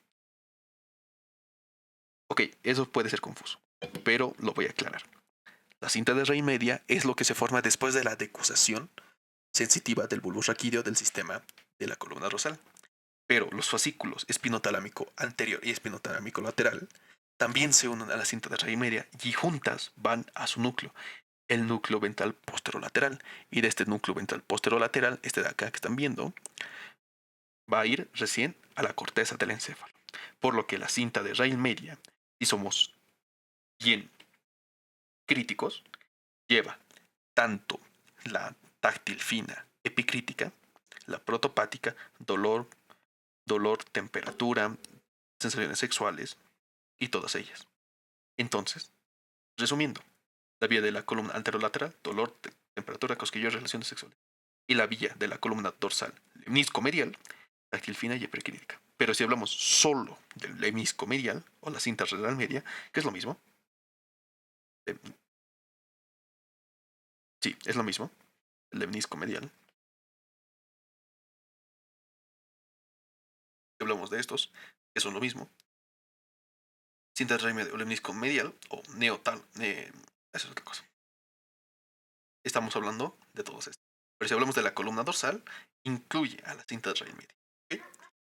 Ok, eso puede ser confuso, pero lo voy a aclarar. La cinta de Ryle media es lo que se forma después de la decusación sensitiva del bulbo raquídeo del sistema de la columna dorsal. Pero los fascículos espinotalámico anterior y espinotalámico lateral también se unen a la cinta de Ryle media y juntas van a su núcleo, el núcleo ventral posterolateral. Y de este núcleo ventral posterolateral, este de acá que están viendo, va a ir recién a la corteza del encéfalo. Por lo que la cinta de Ryle media, si somos bien críticos, lleva tanto la táctil fina epicrítica, la protopática, dolor, temperatura, sensaciones sexuales y todas ellas. Entonces, resumiendo, la vía de la columna anterolateral, dolor, temperatura, cosquillo, relaciones sexuales. Y la vía de la columna dorsal, lemniscomedial, táctil fina y epicrítica. Pero si hablamos solo del lemniscomedial o la cinta renal media, que es lo mismo, sí, es lo mismo, el lemniscomedial. Si hablamos de estos, que son lo mismo, cinta renal o lemniscomedial o neotal, eso es otra cosa. Estamos hablando de todos estos. Pero si hablamos de la columna dorsal, incluye a la cinta renal media. ¿Okay?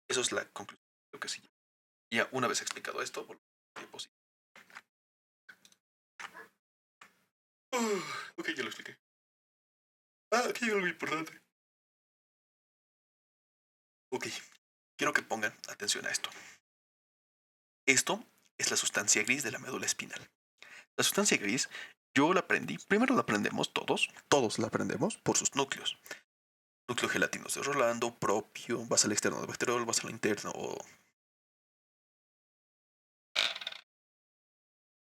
Eso es la conclusión. Creo que sí. Ya una vez explicado esto, volvemos a diapositiva. Ok, ya lo expliqué. Aquí hay algo importante. Ok, quiero que pongan atención a esto. Esto es la sustancia gris de la médula espinal. La sustancia gris Yo la aprendí. Primero la aprendemos todos. Todos la aprendemos. Por sus núcleos. Núcleo gelatino de Rolando, propio, basal externo de bacteriol, basal interno o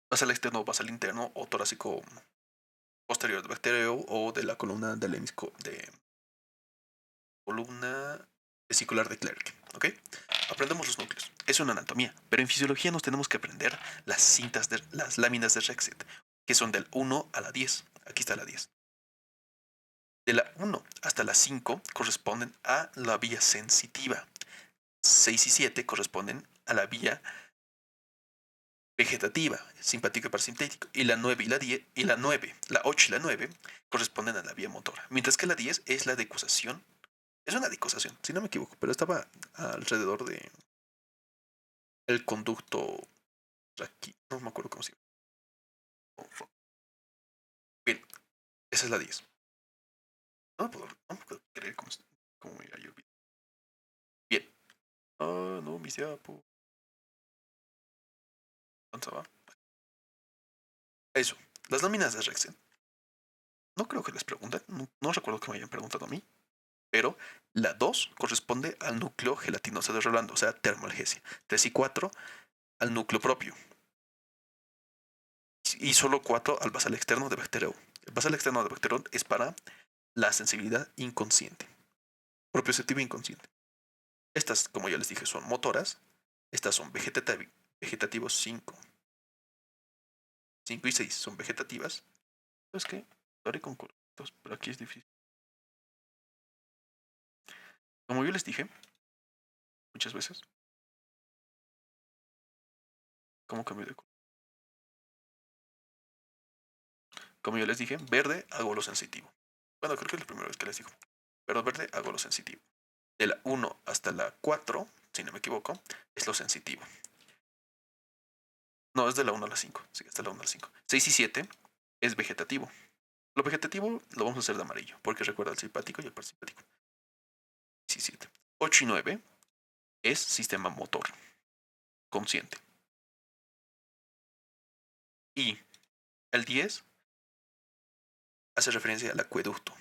basal externo o basal interno o torácico posterior de bacterio o de la columna del de columna vesicular de Clerk. ¿Ok? Aprendemos los núcleos. Es una anatomía, pero en fisiología nos tenemos que aprender las láminas de Rexet, que son del 1 a la 10. Aquí está la 10. De la 1 hasta la 5 corresponden a la vía sensitiva. 6 y 7 corresponden a la vía vegetativa, simpático y parasimpático, y la 9 y la 10, y la 9, la 8 y la 9 corresponden a la vía motora, mientras que la 10 es la decusación. Es una decusación, si no me equivoco, pero estaba alrededor de el conducto aquí, no me acuerdo cómo se llama. Bien, esa es la 10. No puedo creer cómo me yo. Bien. Ah, no, mi diapo. ¿Cuánto va? Eso. Las láminas de Rexen. No creo que les pregunten. No recuerdo que me hayan preguntado a mí. Pero la 2 corresponde al núcleo gelatinoso de Rolando, o sea, termoalgesia. 3 y 4 al núcleo propio. Y solo 4 al basal externo de Bacterium. El basal externo de Bacterium es para la sensibilidad inconsciente. Propioceptiva inconsciente. Estas, como ya les dije, son motoras. Estas son vegetativos 5. 5 y 6 son vegetativas. Es que haré con correctos, pero aquí es difícil. Como yo les dije muchas veces, ¿cómo cambio de color? Como yo les dije, verde hago lo sensitivo. Bueno, creo que es la primera vez que les digo. Pero verde hago lo sensitivo. De la 1 hasta la 4, si no me equivoco, es lo sensitivo. No, es de la 1 a la 5. Sí, hasta la 1 a la 5. 6 y 7 es vegetativo. Lo vegetativo lo vamos a hacer de amarillo, porque recuerda el simpático y el parasimpático. 6 y 7. 8 y 9 es sistema motor, consciente. Y el 10 hace referencia al acueducto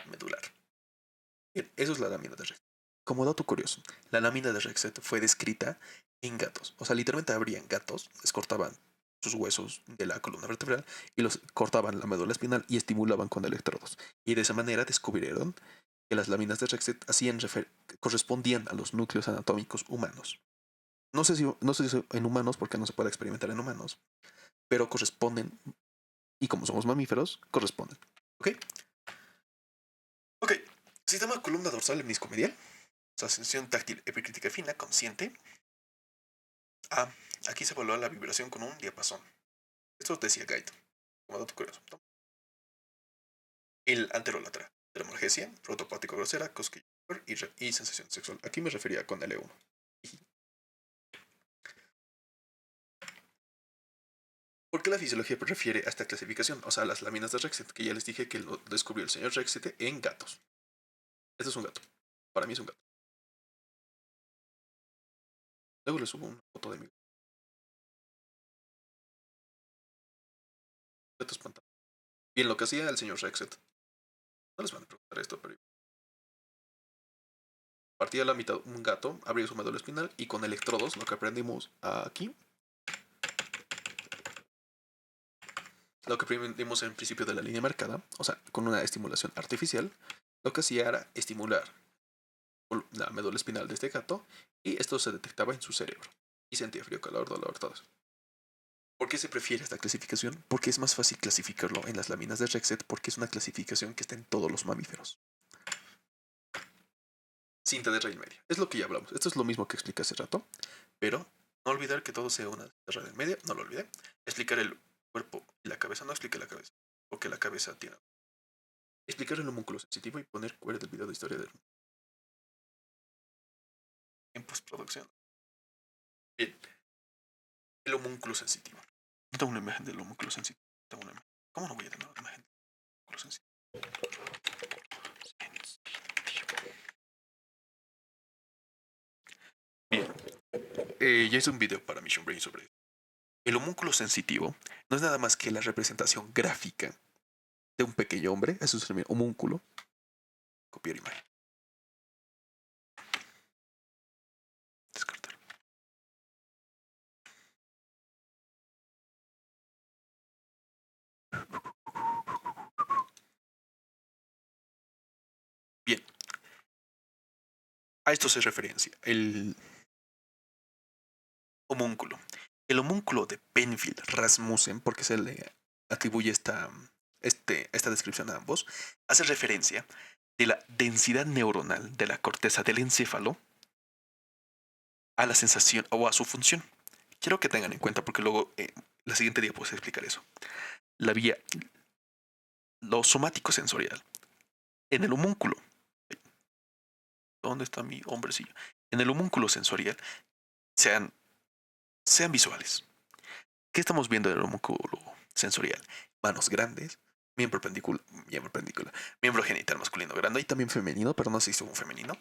medular. Bien, eso es la lámina de Rexet. Como dato curioso, la lámina de Rexet fue descrita en gatos. O sea, literalmente abrían gatos, les cortaban sus huesos de la columna vertebral y los cortaban la médula espinal y estimulaban con electrodos. Y de esa manera descubrieron que las láminas de Rexet correspondían a los núcleos anatómicos humanos. No sé si en humanos, porque no se puede experimentar en humanos, pero corresponden, y como somos mamíferos, corresponden. ¿Ok? Ok. Sistema columna dorsal hemiscomedial. O sea, sensación táctil epicrítica fina, consciente. Ah, aquí se evalúa la vibración con un diapasón. Esto decía Gaito, como dato curioso. El anterolateral. Termolgesia, rotopático grosera, cosquilla y sensación sexual. Aquí me refería con L1. ¿Por qué la fisiología refiere a esta clasificación? O sea, las láminas de Rexet, que ya les dije que lo descubrió el señor Rexet en gatos. Este es un gato. Para mí es un gato. Luego le subo una foto de mi gato espantado. Bien, lo que hacía el señor Rexet. No les van a preguntar esto, pero partía la mitad un gato, abría su médula espinal y con electrodos, lo que aprendimos aquí, lo que aprendimos en principio de la línea marcada, o sea, con una estimulación artificial, lo que hacía era estimular la médula espinal de este gato y esto se detectaba en su cerebro y sentía frío, calor, dolor, todo eso. ¿Por qué se prefiere esta clasificación? Porque es más fácil clasificarlo en las láminas de Rexet porque es una clasificación que está en todos los mamíferos. Cinta de raíz media. Es lo que ya hablamos. Esto es lo mismo que expliqué hace rato, pero no olvidar que todo sea una raíz media, no lo olvidé. Explicar el cuerpo y la cabeza, no explique la cabeza, porque la cabeza tiene. Explicar el homúnculo sensitivo y poner cuál es el video de historia del en postproducción. Bien, el homúnculo sensitivo. No tengo una imagen del homúnculo sensitivo. Tengo una imagen. ¿Cómo no voy a tener una imagen del homúnculo sensitivo? Bien, ya hice un video para Mission Brain sobre eso. El homúnculo sensitivo no es nada más que la representación gráfica de un pequeño hombre, eso es el homúnculo. Copiar imagen. Descartar. Bien, a esto se referencia el homúnculo. El homúnculo de Penfield Rasmussen, porque se le atribuye esta descripción a ambos, hace referencia de la densidad neuronal de la corteza del encéfalo a la sensación o a su función. Quiero que tengan en cuenta porque luego la siguiente día puedo explicar eso. La vía, lo somático sensorial en el homúnculo. ¿Dónde está mi hombrecillo? En el homúnculo sensorial sean visuales. ¿Qué estamos viendo en el homúnculo sensorial? Manos grandes, miembro genital masculino grande y también femenino, pero no sé si es un femenino.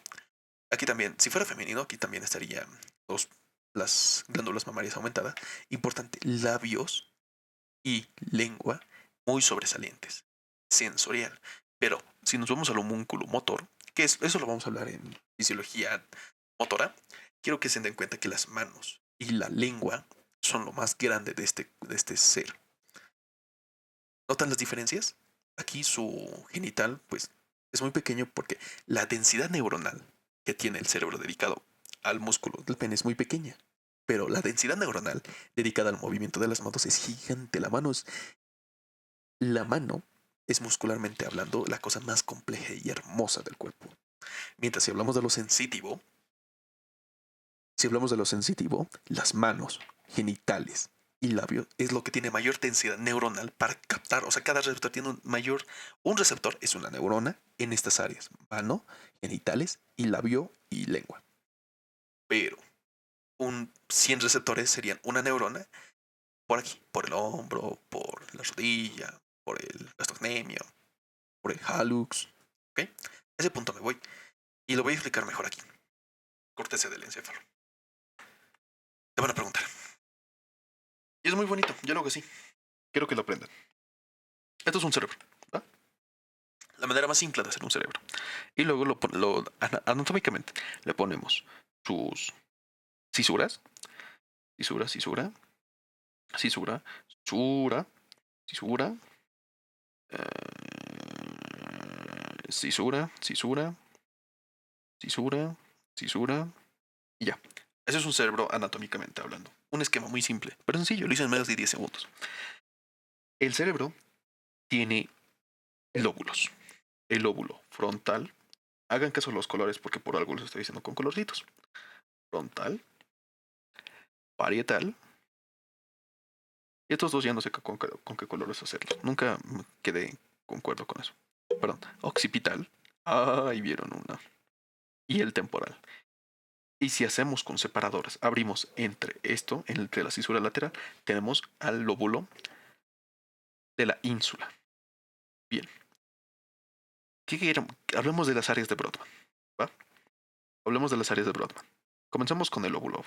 Aquí también, si fuera femenino, aquí también estarían las glándulas mamarias aumentadas. Importante, labios y lengua muy sobresalientes. Sensorial. Pero si nos vamos al homúnculo motor, que es, eso lo vamos a hablar en fisiología motora, quiero que se den cuenta que las manos y la lengua son lo más grande de este ser. ¿Notan las diferencias? Aquí su genital, pues, es muy pequeño porque la densidad neuronal que tiene el cerebro dedicado al músculo del pene es muy pequeña. Pero la densidad neuronal dedicada al movimiento de las manos es gigante. La mano es muscularmente hablando la cosa más compleja y hermosa del cuerpo. Mientras si hablamos de lo sensitivo, las manos, genitales y labios es lo que tiene mayor densidad neuronal para captar. O sea, cada receptor tiene un receptor es una neurona en estas áreas: mano, genitales y labio y lengua. Pero 100 receptores serían una neurona por aquí, por el hombro, por la rodilla, por el gastrocnemio, por el hallux. ¿Ok? A ese punto me voy y lo voy a explicar mejor aquí. Corteza del encéfalo. Te van a preguntar. Y es muy bonito, yo lo que sí. Quiero que lo aprendan. Esto es un cerebro, ¿va? La manera más simple de hacer un cerebro. Y luego anatómicamente le ponemos sus cisuras, cisura, cisura, cisura, cisura, cisura, cisura, cisura, cisura, cisura, y ya. Ese es un cerebro anatómicamente hablando. Un esquema muy simple, pero sencillo, lo hice en menos de 10 segundos. El cerebro tiene lóbulos. El lóbulo frontal. Hagan caso a los colores porque por algo los estoy diciendo con colorcitos. Frontal, parietal. Y estos dos ya no sé con qué colores hacerlos. Nunca quedé concuerdo con eso. Perdón. Occipital. Ahí vieron una. Y el temporal. Y si hacemos con separadores, abrimos entre la cisura lateral, tenemos al lóbulo de la ínsula. Bien. Hablemos de las áreas de Brodmann. ¿Va? Hablemos de las áreas de Brodmann. Comenzamos con el lóbulo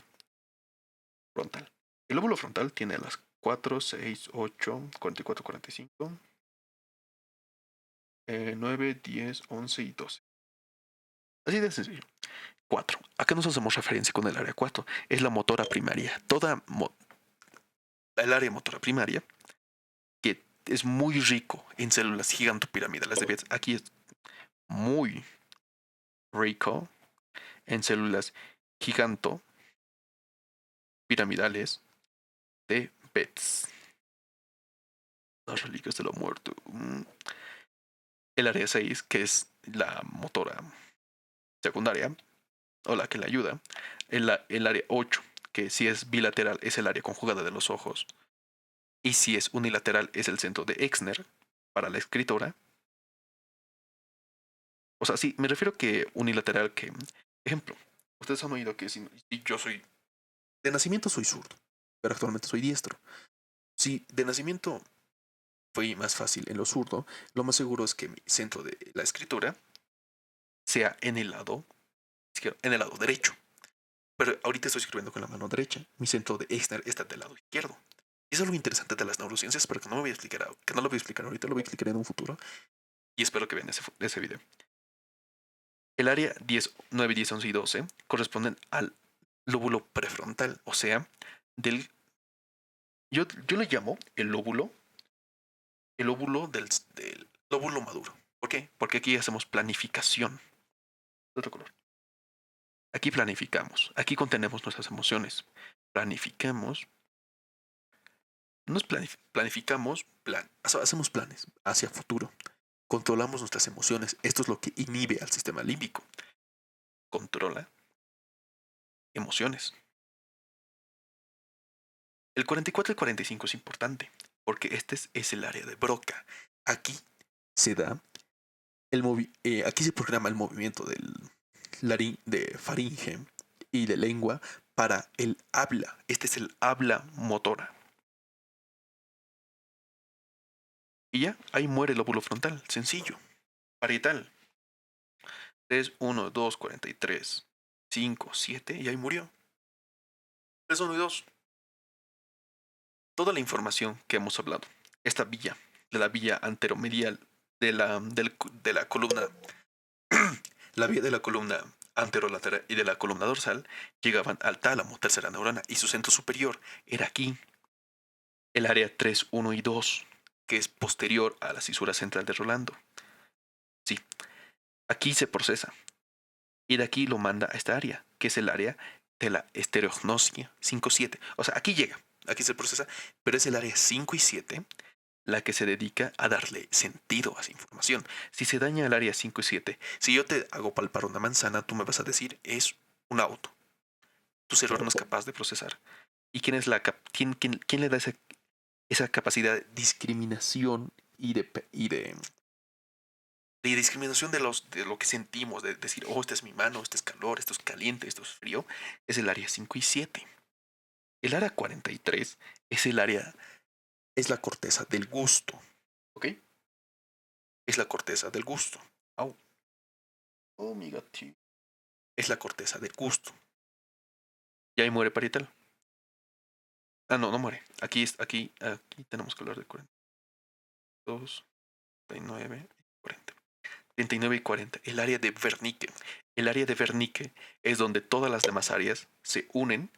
frontal. El lóbulo frontal tiene las 4, 6, 8, 44, 45, 9, 10, 11 y 12. Así de sencillo. 4. Acá nos hacemos referencia con el área 4. Es la motora primaria. El área motora primaria, que es muy rico en células gigantopiramidales de Betz. Aquí es muy rico en células gigantopiramidales de Betz. Las reliquias de la muerte. El área 6, que es la motora secundaria, o la que le ayuda. El área 8, que si es bilateral es el área conjugada de los ojos. Y si es unilateral es el centro de Exner para la escritora. O sea, sí, me refiero que unilateral que... Ejemplo, ustedes han oído que si yo soy... De nacimiento soy zurdo, pero actualmente soy diestro. Si de nacimiento fue más fácil en lo zurdo, lo más seguro es que mi centro de la escritura sea en el lado izquierdo, en el lado derecho. Pero ahorita estoy escribiendo con la mano derecha. Mi centro de Exner está del lado izquierdo. Y eso es lo interesante de las neurociencias, pero que no me voy a explicar, que no lo voy a explicar ahorita, lo voy a explicar en un futuro. Y espero que vean ese video. El área 10, 9, 10, 11 y 12 corresponden al lóbulo prefrontal, o sea, del... Yo le llamo el óvulo del lóbulo maduro. ¿Por qué? Porque aquí hacemos planificación. De otro color. Aquí planificamos, aquí contenemos nuestras emociones. Planificamos, planificamos, hacemos planes hacia futuro. Controlamos nuestras emociones. Esto es lo que inhibe al sistema límbico. Controla emociones. El 44 y 45 es importante, porque este es el área de Broca. Aquí se da aquí se programa el movimiento de faringe y de lengua para el habla. Este es el habla motora. Y ya, ahí muere el lóbulo frontal, sencillo. Parietal. 3, 1, 2, 43, 5, 7 y ahí murió. 3, 1 y 2. Toda la información que hemos hablado, esta vía, de la vía anteromedial de la columna, la vía de la columna anterolateral y de la columna dorsal, llegaban al tálamo, tercera neurona, y su centro superior era aquí, el área 3, 1 y 2, que es posterior a la cisura central de Rolando. Sí, aquí se procesa. Y de aquí lo manda a esta área, que es el área de la estereognosia 5-7. O sea, aquí llega, aquí se procesa, pero es el área 5 y 7 la que se dedica a darle sentido a esa información. Si se daña el área 5 y 7, si yo te hago palpar una manzana, tú me vas a decir, es un auto. Tu cerebro no es capaz de procesar. ¿Y quién es quién le da esa capacidad de discriminación y de discriminación de lo que sentimos, de decir, oh, esta es mi mano, este es calor, esto es caliente, esto es frío, es el área 5 y 7. El área 43 es es la corteza del gusto. ¿Ok? Es la corteza del gusto. Au. Oh, mi gatito. Es la corteza del gusto. Y ahí muere parietal. Ah, no, no muere. Aquí tenemos que hablar de 42, 39 y 40. 39 y 40. El área de Wernicke. El área de Wernicke es donde todas las demás áreas se unen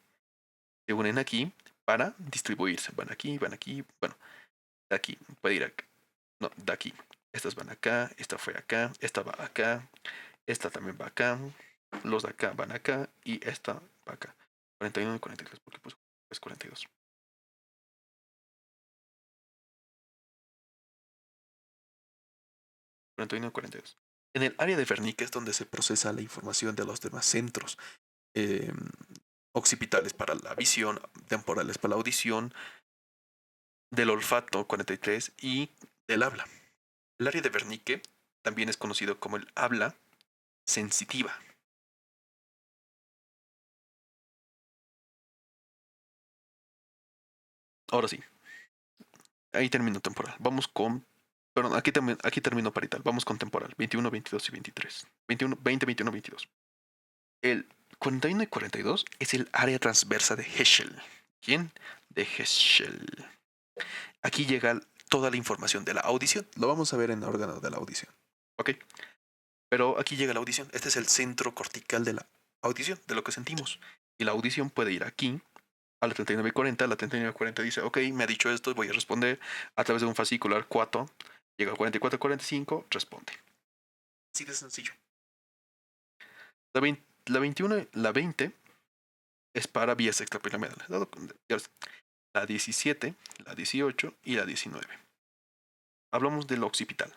aquí para distribuirse. Van aquí, bueno, de aquí, puede ir acá. No, de aquí. Estas van acá, esta fue acá, esta va acá, esta también va acá, los de acá van acá y esta va acá. 41 y 43, porque pues es 42. Y 42. En el área de Wernicke es donde se procesa la información de los demás centros eh, occipitales para la visión, temporales para la audición, del olfato 43 y del habla. El área de Wernicke también es conocido como el habla sensitiva. Ahora sí, ahí termino temporal. Vamos con... Perdón, aquí termino parietal. Vamos con temporal. 21, 22 y 23. 21, 20, 21, 22. El 41 y 42 es el área transversa de Heschel. ¿Quién? De Heschel. Aquí llega toda la información de la audición. Lo vamos a ver en el órgano de la audición. Ok. Pero aquí llega la audición. Este es el centro cortical de la audición, de lo que sentimos. Y la audición puede ir aquí, a la 39 y 40. La 39 y 40 dice, ok, me ha dicho esto, voy a responder a través de un fascicular 4. Llega al 44 y 45, responde. Así de sencillo. La 21, la 20 es para vías extrapiramidales. La 17, la 18 y la 19. Hablamos del occipital.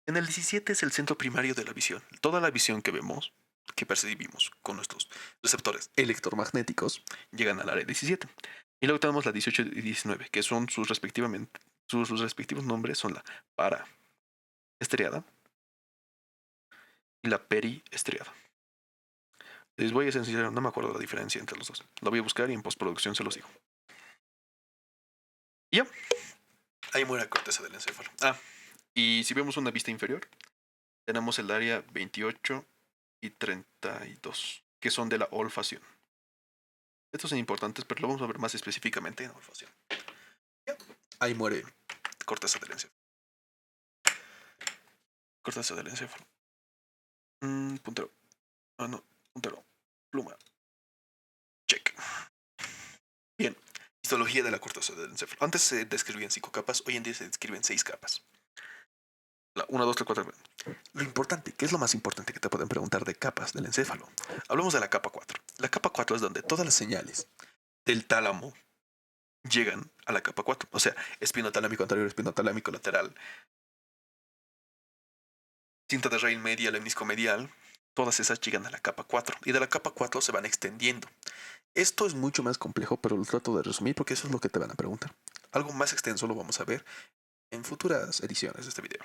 En el 17 es el centro primario de la visión. Toda la visión que vemos, que percibimos con nuestros receptores electromagnéticos, llegan al área 17. Y luego tenemos la 18 y 19, que son sus respectivos nombres son la paraestriada y la periestriada. Les voy a ser sincero, no me acuerdo la diferencia entre los dos. Lo voy a buscar y en postproducción se los digo. Y ya, ahí muere la corteza del encéfalo. Y si vemos una vista inferior, tenemos el área 28 y 32, que son de la olfacción. Estos son importantes, pero lo vamos a ver más específicamente en olfacción. Ahí muere corteza del encéfalo. Corteza del encéfalo. Puntero. Ah, no. Puntero. Pluma. Check. Bien. Histología de la corteza del encéfalo. Antes se describían 5 capas, hoy en día se describen 6 capas. La 1, 2, 3, 4. Lo importante, ¿qué es lo más importante que te pueden preguntar de capas del encéfalo? Hablamos de la capa 4. La capa 4 es donde todas las señales del tálamo llegan a la capa 4. O sea, espinotalámico anterior, espinotalámico lateral, cinta de raíz media, lemnisco medial, todas esas llegan a la capa 4 y de la capa 4 se van extendiendo. Esto es mucho más complejo, pero lo trato de resumir porque eso es lo que te van a preguntar. Algo más extenso lo vamos a ver en futuras ediciones de este video.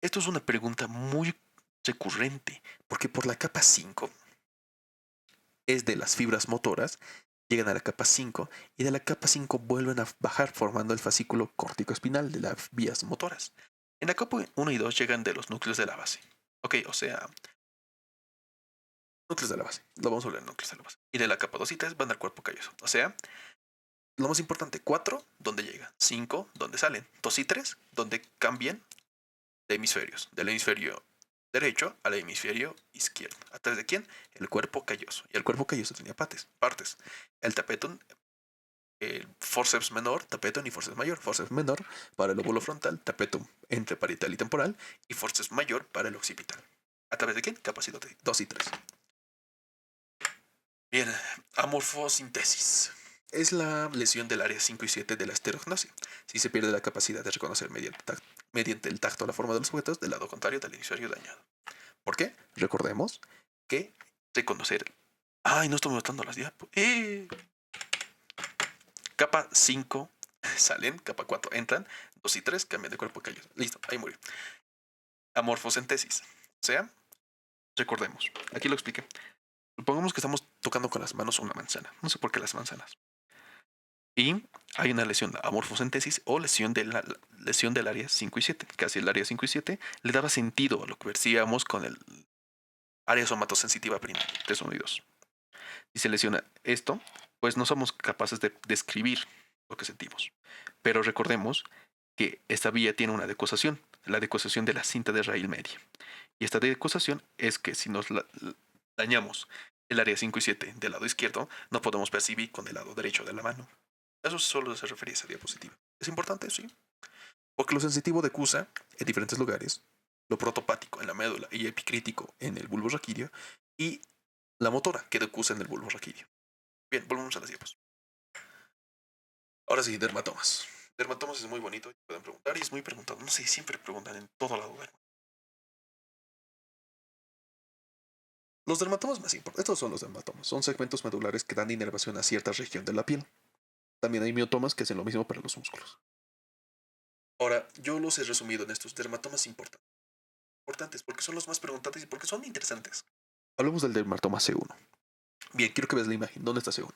Esto es una pregunta muy recurrente porque por la capa 5 es de las fibras motoras, llegan a la capa 5 y de la capa 5 vuelven a bajar formando el fascículo córtico-espinal de las vías motoras. En la capa 1 y 2 llegan de los núcleos de la base. Ok, o sea, núcleos de la base. Lo vamos a hablar en núcleos de la base. Y de la capa 2 y 3 van al cuerpo calloso. O sea, lo más importante, 4, ¿dónde llegan? 5, ¿dónde salen? 2 y 3, ¿dónde cambian de hemisferios? Del hemisferio derecho al hemisferio izquierdo. ¿A través de quién? El cuerpo calloso. Y el cuerpo calloso tenía partes. El tapetum, el forceps menor, tapetum y forceps mayor. Forceps menor para el lóbulo frontal, tapetum entre parietal y temporal y forceps mayor para el occipital. ¿A través de quién? Capas 2 y 3. Bien, amorfosíntesis. Es la lesión del área 5 y 7 de la estereognosia. Si se pierde la capacidad de reconocer mediante el tacto la forma de los objetos del lado contrario del hemisferio dañado. ¿Por qué? Recordemos que reconocer... ¡Ay, no estoy mostrando las diapos! Capa 5 salen, capa 4 entran, 2 y 3 cambian de cuerpo calloso. Listo, ahí murió. Amorfocentesis. O sea, recordemos, aquí lo expliqué. Supongamos que estamos tocando con las manos una manzana. No sé por qué las manzanas. Y hay una lesión de amorfocentesis o lesión del área 5 y 7. Casi el área 5 y 7 le daba sentido a lo que versíamos con el área somatosensitiva primaria, 3, 1 y 2. Si se lesiona esto, pues no somos capaces de describir lo que sentimos. Pero recordemos que esta vía tiene una decusación, la decusación de la cinta de raíz media. Y esta decusación es que si nos dañamos el área 5 y 7 del lado izquierdo, no podemos percibir con el lado derecho de la mano. Eso solo se refería a esa diapositiva. ¿Es importante? Sí. Porque lo sensitivo decusa en diferentes lugares, lo protopático en la médula y epicrítico en el bulbo raquídeo y la motora que decusa en el bulbo raquídeo. Bien, volvemos a las diapos. Ahora sí, dermatomas. Dermatomas es muy bonito, pueden preguntar y es muy preguntado. No sé, siempre preguntan en todo lado. Los dermatomas más importantes, estos son los dermatomas, son segmentos medulares que dan inervación a cierta región de la piel. También hay miotomas que hacen lo mismo para los músculos. Ahora, yo los he resumido en estos dermatomas importantes porque son los más preguntantes y porque son interesantes. Hablemos del dermatoma C1. Bien, quiero que veas la imagen. ¿Dónde está C1?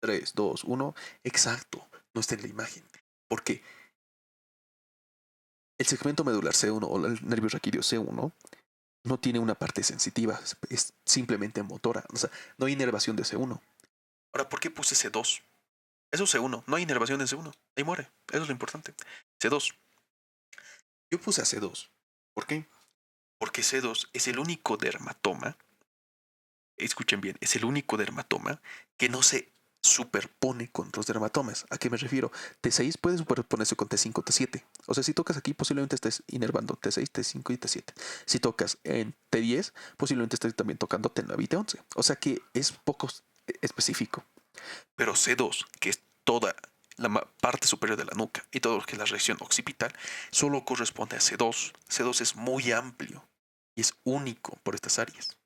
3, 2, 1. Exacto, no está en la imagen. ¿Por qué? El segmento medular C1 o el nervio raquídeo C1 no tiene una parte sensitiva, es simplemente motora. O sea, no hay inervación de C1. Ahora, ¿por qué puse C2? Eso es C1, no hay inervación en C1. Ahí muere, eso es lo importante. C2. Yo puse a C2. ¿Por qué? Porque C2 es el único dermatoma, escuchen bien, es el único dermatoma que no se superpone con otros dermatomas. ¿A qué me refiero? T6 puede superponerse con T5, T7. O sea, si tocas aquí, posiblemente estés inervando T6, T5 y T7. Si tocas en T10, posiblemente estés también tocando T9 y T11. O sea que es poco específico. Pero C2, que es toda la parte superior de la nuca y todo lo que es la región occipital, solo corresponde a C2. C2 es muy amplio y es único por estas áreas.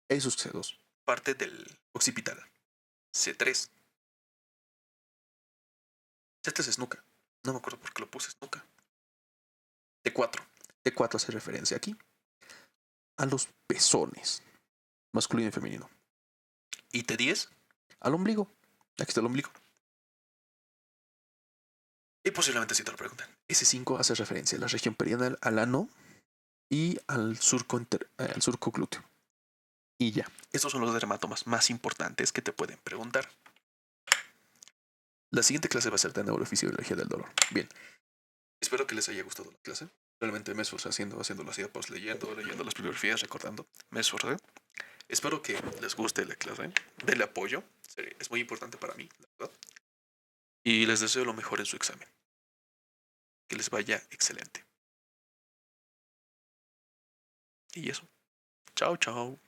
Eso es C2. Parte del occipital. C3. C3 es nuca. No me acuerdo por qué lo puse, es nuca. T4. T4 hace referencia aquí a los pezones, masculino y femenino. Y T10 al ombligo. Aquí está el ombligo. Y posiblemente si te lo preguntan. S5 hace referencia a la región perianal, al ano y al surco glúteo. Y ya. Estos son los dermatomas más importantes que te pueden preguntar. La siguiente clase va a ser de neurofisiología del dolor. Bien, espero que les haya gustado la clase. Realmente me esforcé haciéndolo así, pues leyendo las bibliografías, recordando. Me esforcé. Espero que les guste la clase. Denle apoyo. Es muy importante para mí, la verdad. Y les deseo lo mejor en su examen. Que les vaya excelente. Y eso. Chao, chao.